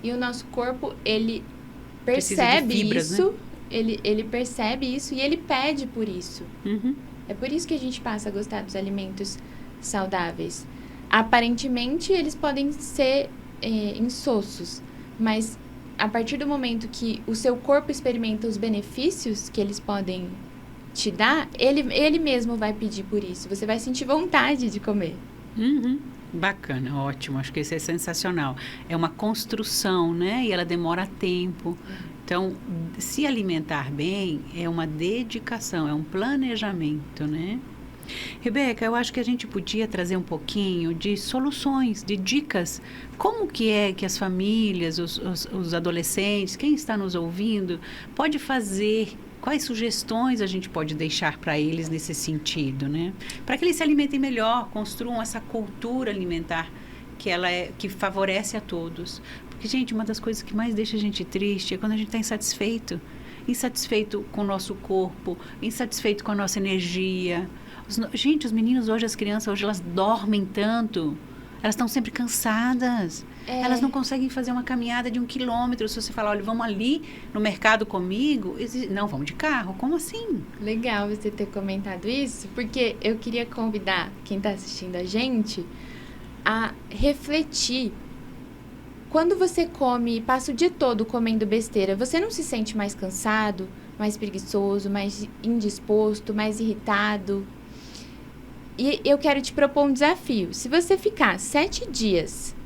E o nosso corpo, ele percebe fibras, isso, né? ele percebe isso e ele pede por isso. É por isso que a gente passa a gostar dos alimentos saudáveis. Aparentemente, eles podem ser insossos, mas a partir do momento que o seu corpo experimenta os benefícios que eles podem te dar, ele mesmo vai pedir por isso. Você vai sentir vontade de comer.
Bacana, ótimo. Acho que isso é sensacional. É uma construção, né? E ela demora tempo. Então, se alimentar bem é uma dedicação, é um planejamento, né? Rebeca, eu acho que a gente podia trazer um pouquinho de soluções, de dicas. Como que é que as famílias, os adolescentes, quem está nos ouvindo, pode fazer? Quais sugestões a gente pode deixar para eles nesse sentido, né? Para que eles se alimentem melhor, construam essa cultura alimentar que favorece a todos. Porque, gente, uma das coisas que mais deixa a gente triste é quando a gente está insatisfeito. insatisfeito com o nosso corpo, insatisfeito com a nossa energia. Gente, os meninos hoje, as crianças hoje, elas dormem tanto, elas estão sempre cansadas. Elas não conseguem fazer uma caminhada de 1 quilômetro. Se você falar, olha, vamos ali no mercado comigo, não, vamos de carro. Como assim?
Legal você ter comentado isso, porque eu queria convidar quem está assistindo a gente a refletir. Quando você come, passa o dia todo comendo besteira, você não se sente mais cansado, mais preguiçoso, mais indisposto, mais irritado? E eu quero te propor um desafio. Se você ficar 7 dias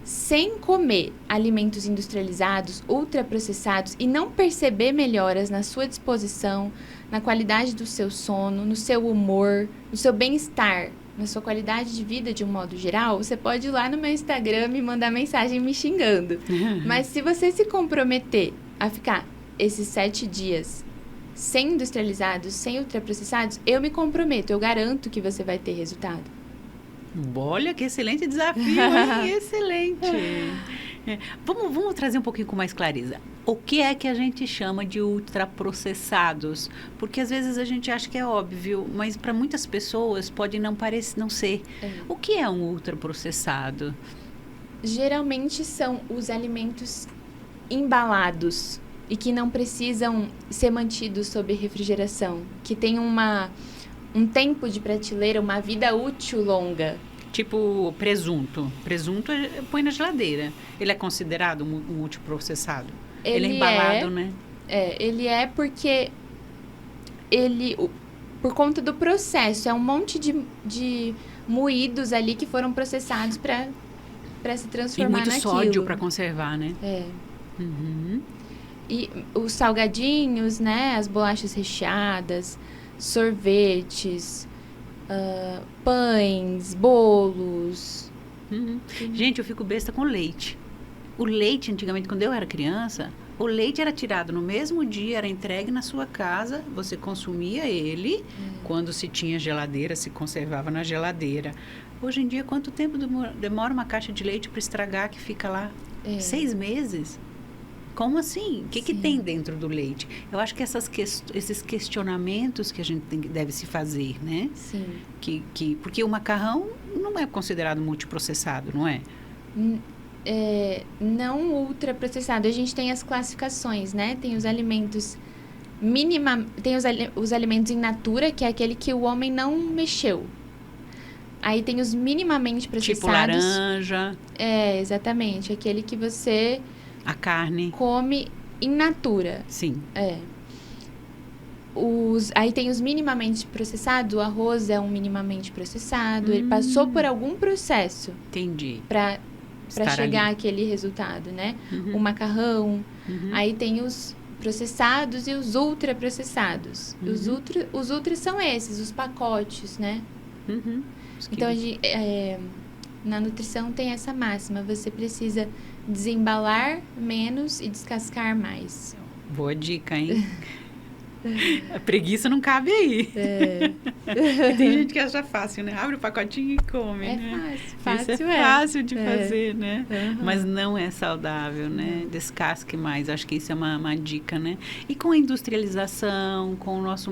sem comer alimentos industrializados, ultraprocessados e não perceber melhoras na sua disposição, na qualidade do seu sono, no seu humor, no seu bem-estar, na sua qualidade de vida de um modo geral, você pode ir lá no meu Instagram e mandar mensagem me xingando. Mas se você se comprometer a ficar esses 7 dias sem industrializados, sem ultraprocessados, eu me comprometo, eu garanto que você vai ter resultado.
Olha, que excelente desafio, hein? Excelente. Vamos trazer um pouquinho com mais clareza. O que é que a gente chama de ultraprocessados? Porque às vezes a gente acha que é óbvio, mas para muitas pessoas pode não ser. O que é um ultraprocessado?
Geralmente são os alimentos embalados e que não precisam ser mantidos sob refrigeração, que tem um tempo de prateleira, uma vida útil longa.
Tipo presunto. Presunto põe na geladeira. Ele é considerado um ultraprocessado? Ele é embalado, né?
Ele é porque por conta do processo, é um monte de moídos ali que foram processados para se transformar naquilo.
E muito sódio para conservar, né?
Uhum. E os salgadinhos, né? As bolachas recheadas, sorvetes, pães, bolos.
Gente, eu fico besta com leite. O leite, antigamente, quando eu era criança, o leite era tirado no mesmo dia, era entregue na sua casa, você consumia ele. Quando se tinha geladeira, se conservava na geladeira. Hoje em dia, quanto tempo demora uma caixa de leite para estragar que fica lá? 6 meses? Como assim? O que tem dentro do leite? Eu acho que esses questionamentos que a gente deve se fazer, né?
Sim.
Porque o macarrão não é considerado multiprocessado, não é?
Não ultraprocessado. A gente tem as classificações, né? Tem os alimentos tem os alimentos in natura, que é aquele que o homem não mexeu. Aí tem os minimamente processados.
Tipo laranja.
Exatamente. Aquele que você...
A carne.
Come in natura.
Sim.
Aí tem os minimamente processados. O arroz é um minimamente processado. Ele passou por algum processo.
Entendi.
Para chegar àquele resultado, né? O macarrão. Aí tem os processados e os ultraprocessados. Os ultras são esses, os pacotes, né? Então, na nutrição tem essa máxima. Você precisa desembalar menos e descascar mais.
Boa dica, hein? A preguiça não cabe aí. Tem gente que acha fácil, né? Abre o pacotinho e come, né?
Fácil.
Isso é fácil de fazer, né? Mas não é saudável, né? Descasque mais. Acho que isso é uma dica, né? E com a industrialização, com o nosso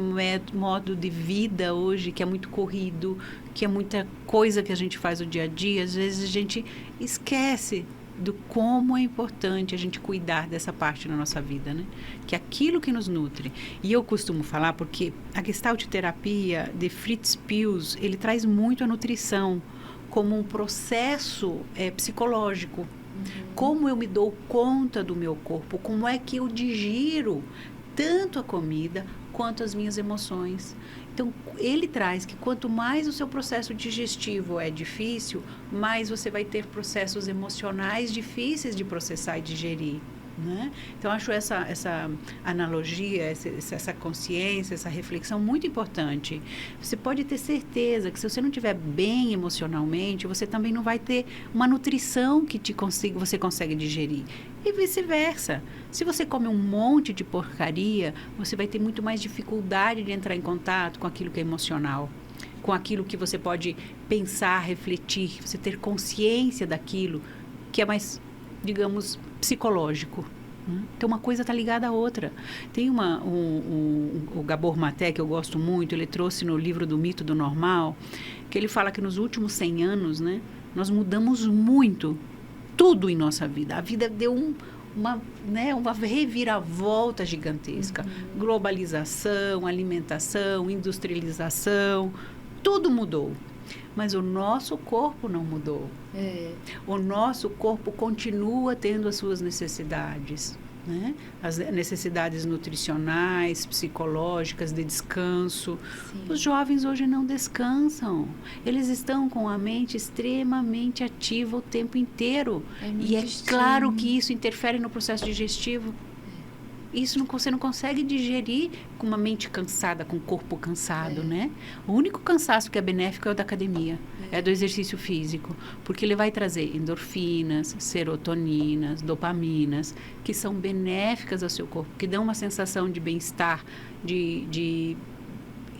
modo de vida hoje, que é muito corrido, que é muita coisa que a gente faz no dia a dia, às vezes a gente esquece do como é importante a gente cuidar dessa parte da nossa vida, né? Que é aquilo que nos nutre. E eu costumo falar porque a Gestalt terapia de Fritz Perls, ele traz muito a nutrição como um processo psicológico. Como eu me dou conta do meu corpo, como é que eu digiro tanto a comida quanto as minhas emoções. Então, ele traz que quanto mais o seu processo digestivo é difícil, mais você vai ter processos emocionais difíceis de processar e digerir, né? Então, acho essa analogia, essa consciência, essa reflexão muito importante. Você pode ter certeza que se você não estiver bem emocionalmente, você também não vai ter uma nutrição que você consegue digerir. E vice-versa. Se você come um monte de porcaria, você vai ter muito mais dificuldade de entrar em contato com aquilo que é emocional, com aquilo que você pode pensar, refletir, você ter consciência daquilo que é mais, digamos, psicológico, né? Então, uma coisa está ligada à outra. Tem o Gabor Maté, que eu gosto muito, ele trouxe no livro do Mito do Normal, que ele fala que nos últimos 100 anos, né, nós mudamos muito, tudo em nossa vida. A vida deu uma reviravolta gigantesca. Globalização, alimentação, industrialização, tudo mudou. Mas o nosso corpo não mudou. O nosso corpo continua tendo as suas necessidades, né? As necessidades nutricionais, psicológicas, de descanso. Sim. Os jovens hoje não descansam. Eles estão com a mente extremamente ativa o tempo inteiro. E é claro que isso interfere no processo digestivo. Isso você não consegue digerir com uma mente cansada, com o corpo cansado, né? O único cansaço que é benéfico é o da academia, é do exercício físico, porque ele vai trazer endorfinas, serotoninas, dopaminas, que são benéficas ao seu corpo, que dão uma sensação de bem-estar, de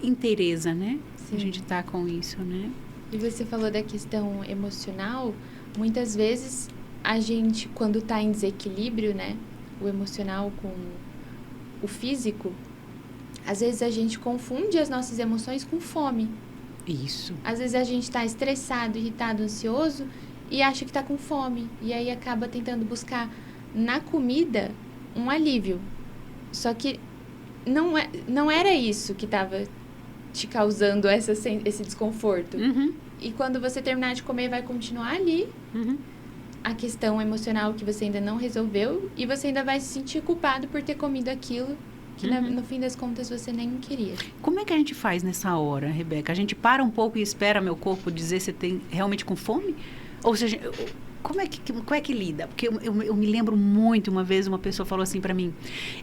inteireza, né? Sim. A gente tá com isso, né?
E você falou da questão emocional, muitas vezes a gente, quando tá em desequilíbrio, né? O emocional com o físico, às vezes a gente confunde as nossas emoções com fome.
Isso.
Às vezes a gente está estressado, irritado, ansioso e acha que está com fome. E aí acaba tentando buscar na comida um alívio. Só que não era isso que estava te causando esse desconforto.
Uhum.
E quando você terminar de comer, vai continuar ali.
Uhum.
A questão emocional que você ainda não resolveu e você ainda vai se sentir culpado por ter comido aquilo que no fim das contas você nem queria.
Como é que a gente faz nessa hora, Rebeca? A gente para um pouco e espera meu corpo dizer se tem realmente com fome? Ou seja, como é que lida? Porque eu me lembro muito, uma vez uma pessoa falou assim para mim,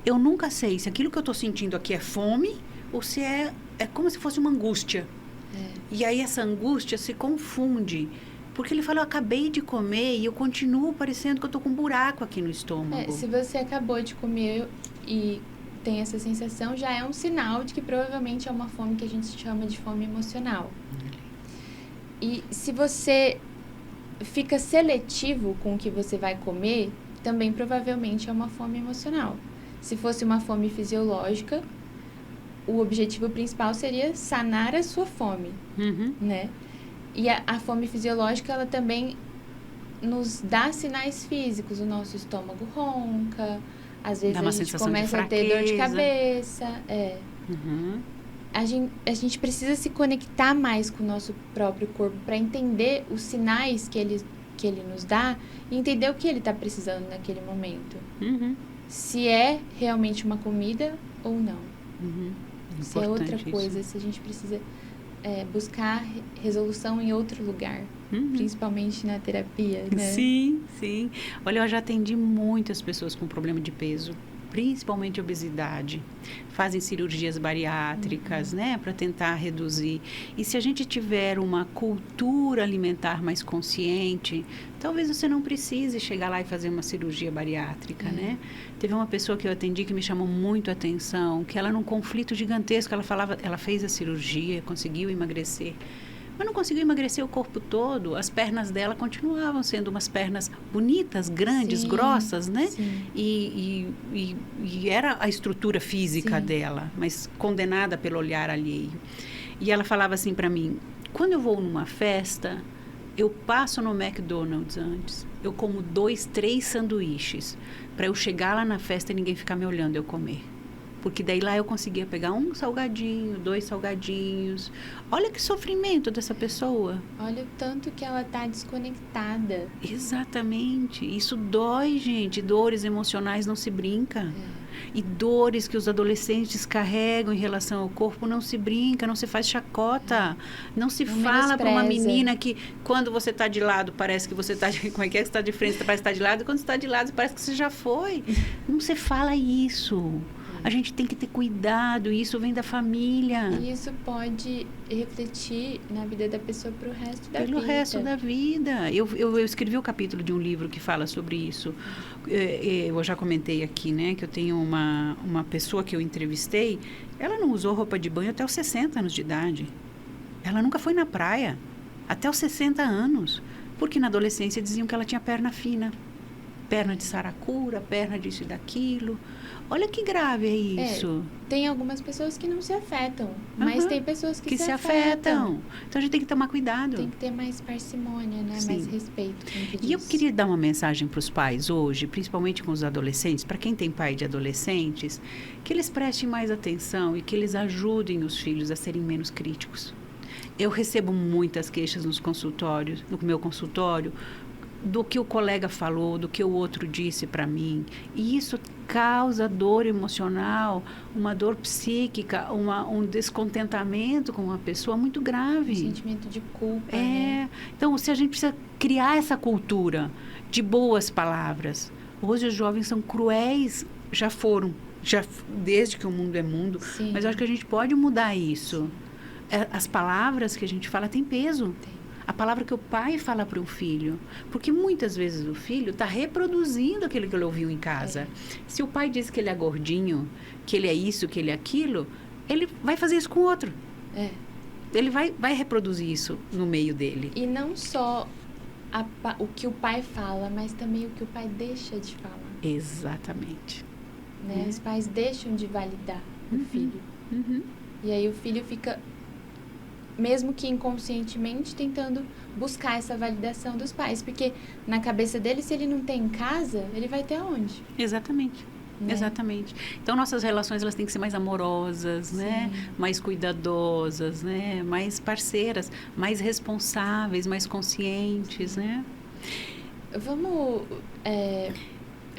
eu nunca sei se aquilo que eu estou sentindo aqui é fome ou se é como se fosse uma angústia. E aí essa angústia se confunde. Porque ele falou, eu acabei de comer e eu continuo parecendo que eu tô com um buraco aqui no estômago.
Se você acabou de comer e tem essa sensação, já é um sinal de que provavelmente é uma fome que a gente chama de fome emocional. E se você fica seletivo com o que você vai comer, também provavelmente é uma fome emocional. Se fosse uma fome fisiológica, o objetivo principal seria sanar a sua fome, né? E a fome fisiológica, ela também nos dá sinais físicos. O nosso estômago ronca, às vezes a gente começa a ter dor de cabeça. A gente precisa se conectar mais com o nosso próprio corpo para entender os sinais que ele nos dá e entender o que ele está precisando naquele momento. Se é realmente uma comida ou não. Se é outra coisa, se a gente precisa... buscar resolução em outro lugar, principalmente na terapia, né?
Sim, sim. Olha, eu já atendi muitas pessoas com problema de peso, principalmente obesidade. Fazem cirurgias bariátricas, né, para tentar reduzir. E se a gente tiver uma cultura alimentar mais consciente, talvez você não precise chegar lá e fazer uma cirurgia bariátrica, né? Teve uma pessoa que eu atendi que me chamou muito a atenção, que ela num conflito gigantesco, ela fez a cirurgia, conseguiu emagrecer, mas não conseguiu emagrecer o corpo todo. As pernas dela continuavam sendo umas pernas bonitas, grandes, grossas, né? E era a estrutura física dela, mas condenada pelo olhar alheio. E ela falava assim para mim, quando eu vou numa festa, eu passo no McDonald's antes, eu como 2, 3 sanduíches, para eu chegar lá na festa e ninguém ficar me olhando eu comer. Porque daí lá eu conseguia pegar 1 salgadinho, 2 salgadinhos. Olha que sofrimento dessa pessoa.
Olha o tanto que ela tá desconectada.
Exatamente. Isso dói, gente. Dores emocionais não se brinca. E dores que os adolescentes carregam em relação ao corpo não se brinca, não se faz chacota. Não se fala para uma menina que quando você está de lado parece que você está... Como é que você está de frente, parece que está de lado. E quando você está de lado parece que você já foi. Não se fala isso. A gente tem que ter cuidado, isso vem da família.
E isso pode refletir na vida da pessoa pro resto da vida.
Pelo resto da vida. Eu escrevi o capítulo de um livro que fala sobre isso. Eu já comentei aqui, né, que eu tenho uma pessoa que eu entrevistei, ela não usou roupa de banho até os 60 anos de idade. Ela nunca foi na praia até os 60 anos, porque na adolescência diziam que ela tinha perna fina. perna de saracura, perna disso e daquilo. Olha que grave é isso.
Tem algumas pessoas que não se afetam, mas tem pessoas que se
afetam. Então, a gente tem que tomar cuidado.
Tem que ter mais parcimônia, né? Mais respeito.
E eu queria dar uma mensagem para os pais hoje, principalmente com os adolescentes, para quem tem pai de adolescentes, que eles prestem mais atenção e que eles ajudem os filhos a serem menos críticos. Eu recebo muitas queixas nos consultórios, no meu consultório, do que o colega falou, do que o outro disse para mim. E isso causa dor emocional, uma dor psíquica, um descontentamento com uma pessoa muito grave.
Um sentimento de culpa. Né?
Então, se a gente precisa criar essa cultura de boas palavras. Hoje os jovens são cruéis, já foram, desde que o mundo é mundo.
Sim.
Mas eu acho que a gente pode mudar isso. As palavras que a gente fala têm peso. A palavra que o pai fala para o filho. Porque muitas vezes o filho está reproduzindo aquilo que ele ouviu em casa. Se o pai diz que ele é gordinho, que ele é isso, que ele é aquilo, ele vai fazer isso com o outro. Ele vai reproduzir isso no meio dele.
E não só o que o pai fala, mas também o que o pai deixa de falar.
Exatamente.
Né? Os pais deixam de validar o filho. E aí o filho fica, mesmo que inconscientemente, tentando buscar essa validação dos pais. Porque na cabeça dele, se ele não tem em casa, ele vai ter aonde?
Exatamente. Né? Exatamente. Então, nossas relações, elas têm que ser mais amorosas, né? Mais cuidadosas, né? Mais parceiras, mais responsáveis, mais conscientes, né?
Vamos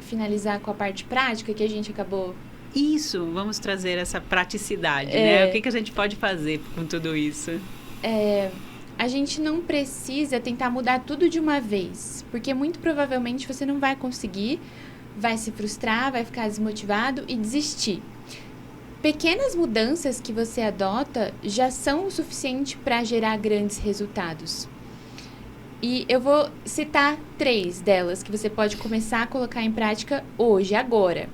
finalizar com a parte prática que a gente acabou...
Isso, vamos trazer essa praticidade, né? O que a gente pode fazer com tudo isso?
A gente não precisa tentar mudar tudo de uma vez, porque muito provavelmente você não vai conseguir, vai se frustrar, vai ficar desmotivado e desistir. Pequenas mudanças que você adota já são o suficiente para gerar grandes resultados. E eu vou citar 3 delas que você pode começar a colocar em prática hoje, agora.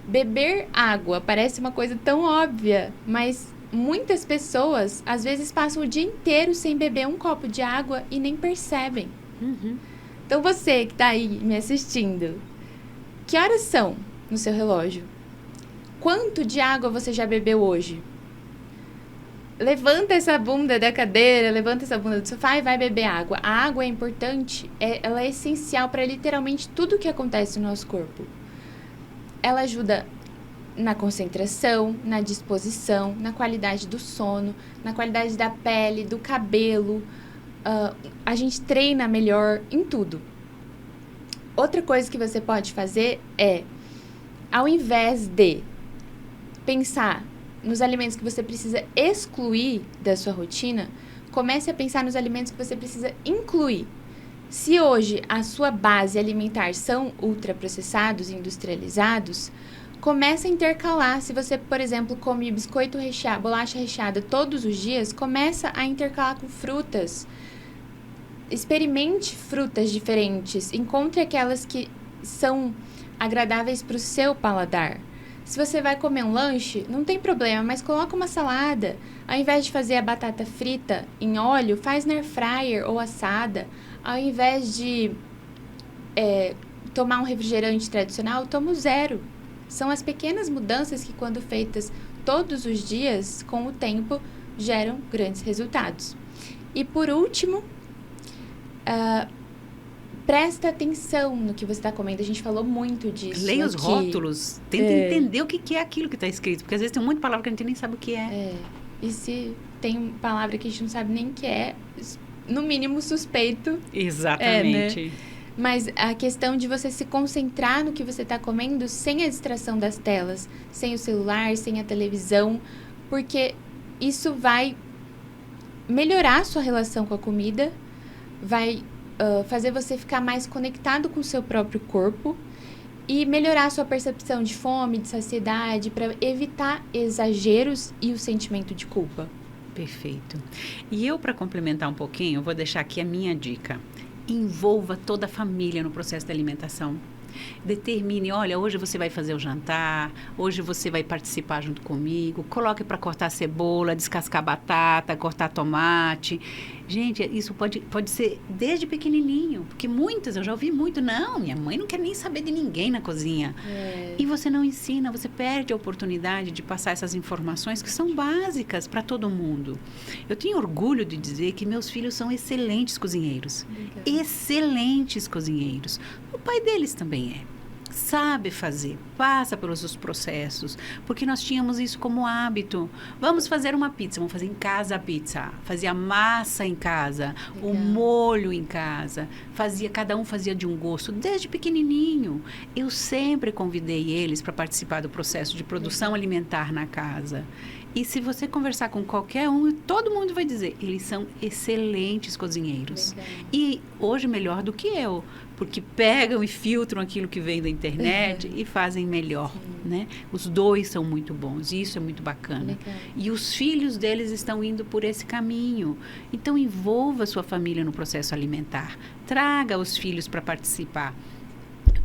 Beber água parece uma coisa tão óbvia, mas muitas pessoas às vezes passam o dia inteiro sem beber um copo de água e nem percebem. Então você que está aí me assistindo, que horas são no seu relógio? Quanto de água você já bebeu hoje? Levanta essa bunda da cadeira, levanta essa bunda do sofá e vai beber água. A água é importante, ela é essencial para literalmente tudo o que acontece no nosso corpo. Ela ajuda na concentração, na disposição, na qualidade do sono, na qualidade da pele, do cabelo. A gente treina melhor em tudo. Outra coisa que você pode fazer é, ao invés de pensar nos alimentos que você precisa excluir da sua rotina, comece a pensar nos alimentos que você precisa incluir. Se hoje a sua base alimentar são ultraprocessados e industrializados, comece a intercalar. Se você, por exemplo, come biscoito recheado, bolacha recheada todos os dias, começa a intercalar com frutas. Experimente frutas diferentes. Encontre aquelas que são agradáveis para o seu paladar. Se você vai comer um lanche, não tem problema, mas coloca uma salada. Ao invés de fazer a batata frita em óleo, faz na air fryer ou assada. Ao invés de tomar um refrigerante tradicional, toma o zero. São as pequenas mudanças que, quando feitas todos os dias, com o tempo, geram grandes resultados. E por último, presta atenção no que você está comendo. A gente falou muito disso.
Leia os rótulos. Tenta entender o que é aquilo que está escrito. Porque às vezes tem muita palavra que a gente nem sabe o que é.
E se tem palavra que a gente não sabe nem o que é, no mínimo suspeito.
Exatamente.
Né? Mas a questão de você se concentrar no que você está comendo sem a distração das telas, sem o celular, sem a televisão, porque isso vai melhorar a sua relação com a comida, vai fazer você ficar mais conectado com o seu próprio corpo e melhorar a sua percepção de fome, de saciedade, para evitar exageros e o sentimento de culpa.
Perfeito. E eu, para complementar um pouquinho, vou deixar aqui a minha dica. Envolva toda a família no processo da alimentação. Determine, olha, hoje você vai fazer o jantar, hoje você vai participar junto comigo, coloque para cortar cebola, descascar batata, cortar tomate. Gente, isso pode ser desde pequenininho, porque muitas, eu já ouvi muito, não, minha mãe não quer nem saber de ninguém na cozinha. E você não ensina, você perde a oportunidade de passar essas informações que são básicas para todo mundo. Eu tenho orgulho de dizer que meus filhos são excelentes cozinheiros.
Legal.
Excelentes cozinheiros. O pai deles também é. Sabe fazer, passa pelos os processos, porque nós tínhamos isso como hábito. Vamos fazer uma pizza, vamos fazer em casa a pizza, fazia a massa em casa, o molho em casa, cada um fazia de um gosto, desde pequenininho. Eu sempre convidei eles para participar do processo de produção alimentar na casa. E se você conversar com qualquer um, todo mundo vai dizer, eles são excelentes cozinheiros. E hoje melhor do que eu, porque pegam e filtram aquilo que vem da internet e fazem melhor, né? Os dois são muito bons, e isso é muito bacana. E os filhos deles estão indo por esse caminho. Então, envolva sua família no processo alimentar. Traga os filhos para participar,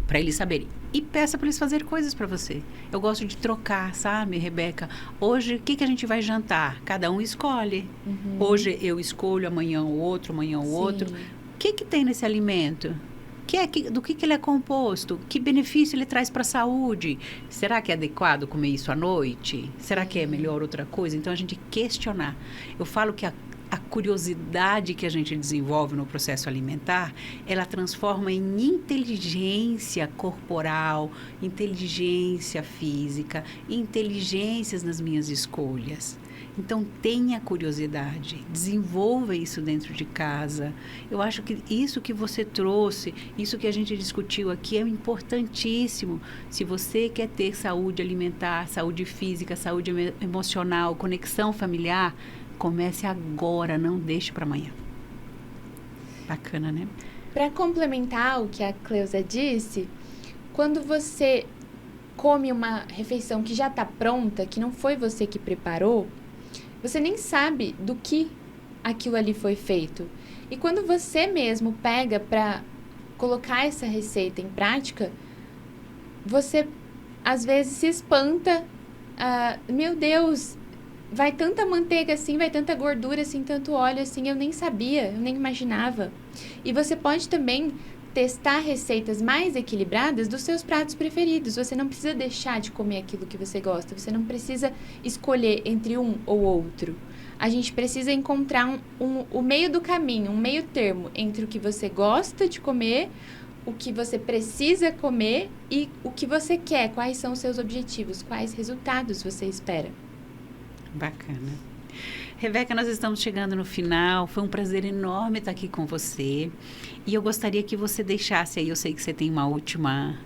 para eles saberem. E peça para eles fazer coisas para você. Eu gosto de trocar, sabe, Rebeca? Hoje, o que a gente vai jantar? Cada um escolhe. Hoje eu escolho, amanhã o outro, outro. O que tem nesse alimento? Do que ele é composto? Que benefício ele traz para a saúde? Será que é adequado comer isso à noite? Será que é melhor outra coisa? Então, a gente questionar. Eu falo que a curiosidade que a gente desenvolve no processo alimentar, ela transforma em inteligência corporal, inteligência física, inteligências nas minhas escolhas. Então, tenha curiosidade, desenvolva isso dentro de casa. Eu acho que isso que você trouxe, isso que a gente discutiu aqui é importantíssimo. Se você quer ter saúde alimentar, saúde física, saúde emocional, conexão familiar, comece agora, não deixe para amanhã. Bacana, né?
Para complementar o que a Cleusa disse, quando você come uma refeição que já está pronta, que não foi você que preparou, você nem sabe do que aquilo ali foi feito. E quando você mesmo pega para colocar essa receita em prática, você às vezes se espanta. Meu Deus, vai tanta manteiga assim, vai tanta gordura assim, tanto óleo assim, eu nem sabia, eu nem imaginava. E você pode também testar receitas mais equilibradas dos seus pratos preferidos. Você não precisa deixar de comer aquilo que você gosta. Você não precisa escolher entre um ou outro. A gente precisa encontrar o meio do caminho, um meio termo entre o que você gosta de comer, o que você precisa comer e o que você quer. Quais são os seus objetivos, quais resultados você espera.
Bacana. Rebeca, nós estamos chegando no final. Foi um prazer enorme estar aqui com você. E eu gostaria que você deixasse aí, eu sei que você tem uma última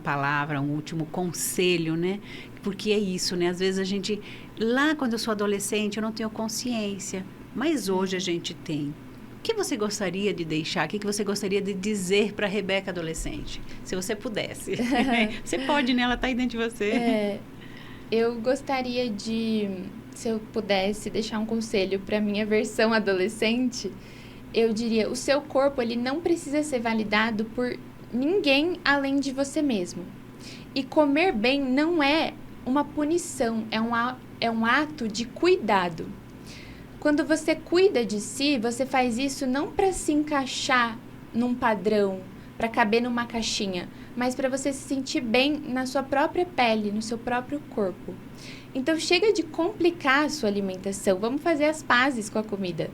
palavra, um último conselho, né? Porque é isso, né? Às vezes a gente, lá quando eu sou adolescente, eu não tenho consciência. Mas hoje a gente tem. O que você gostaria de deixar? O que você gostaria de dizer para a Rebeca adolescente? Se você pudesse. Você pode, né? Ela está aí dentro de você.
Eu gostaria de, se eu pudesse deixar um conselho para minha versão adolescente, eu diria, o seu corpo ele não precisa ser validado por ninguém além de você mesmo. E comer bem não é uma punição, é um ato de cuidado. Quando você cuida de si, você faz isso não para se encaixar num padrão, para caber numa caixinha, mas para você se sentir bem na sua própria pele, no seu próprio corpo. Então, chega de complicar a sua alimentação, vamos fazer as pazes com a comida.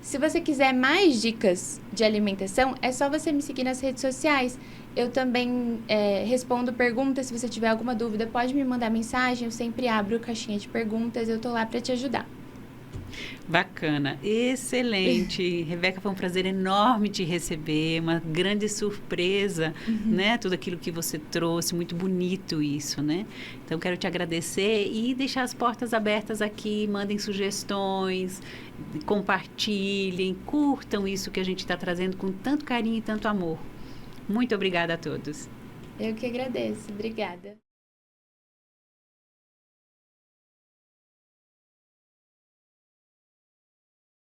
Se você quiser mais dicas de alimentação, é só você me seguir nas redes sociais. Eu também respondo perguntas, se você tiver alguma dúvida, pode me mandar mensagem, eu sempre abro caixinha de perguntas, eu tô lá para te ajudar.
Bacana, excelente. Rebeca, foi um prazer enorme te receber, uma grande surpresa, né? Tudo aquilo que você trouxe, muito bonito isso, né? Então, quero te agradecer e deixar as portas abertas aqui, mandem sugestões, compartilhem, curtam isso que a gente está trazendo com tanto carinho e tanto amor. Muito obrigada a todos.
Eu que agradeço, obrigada.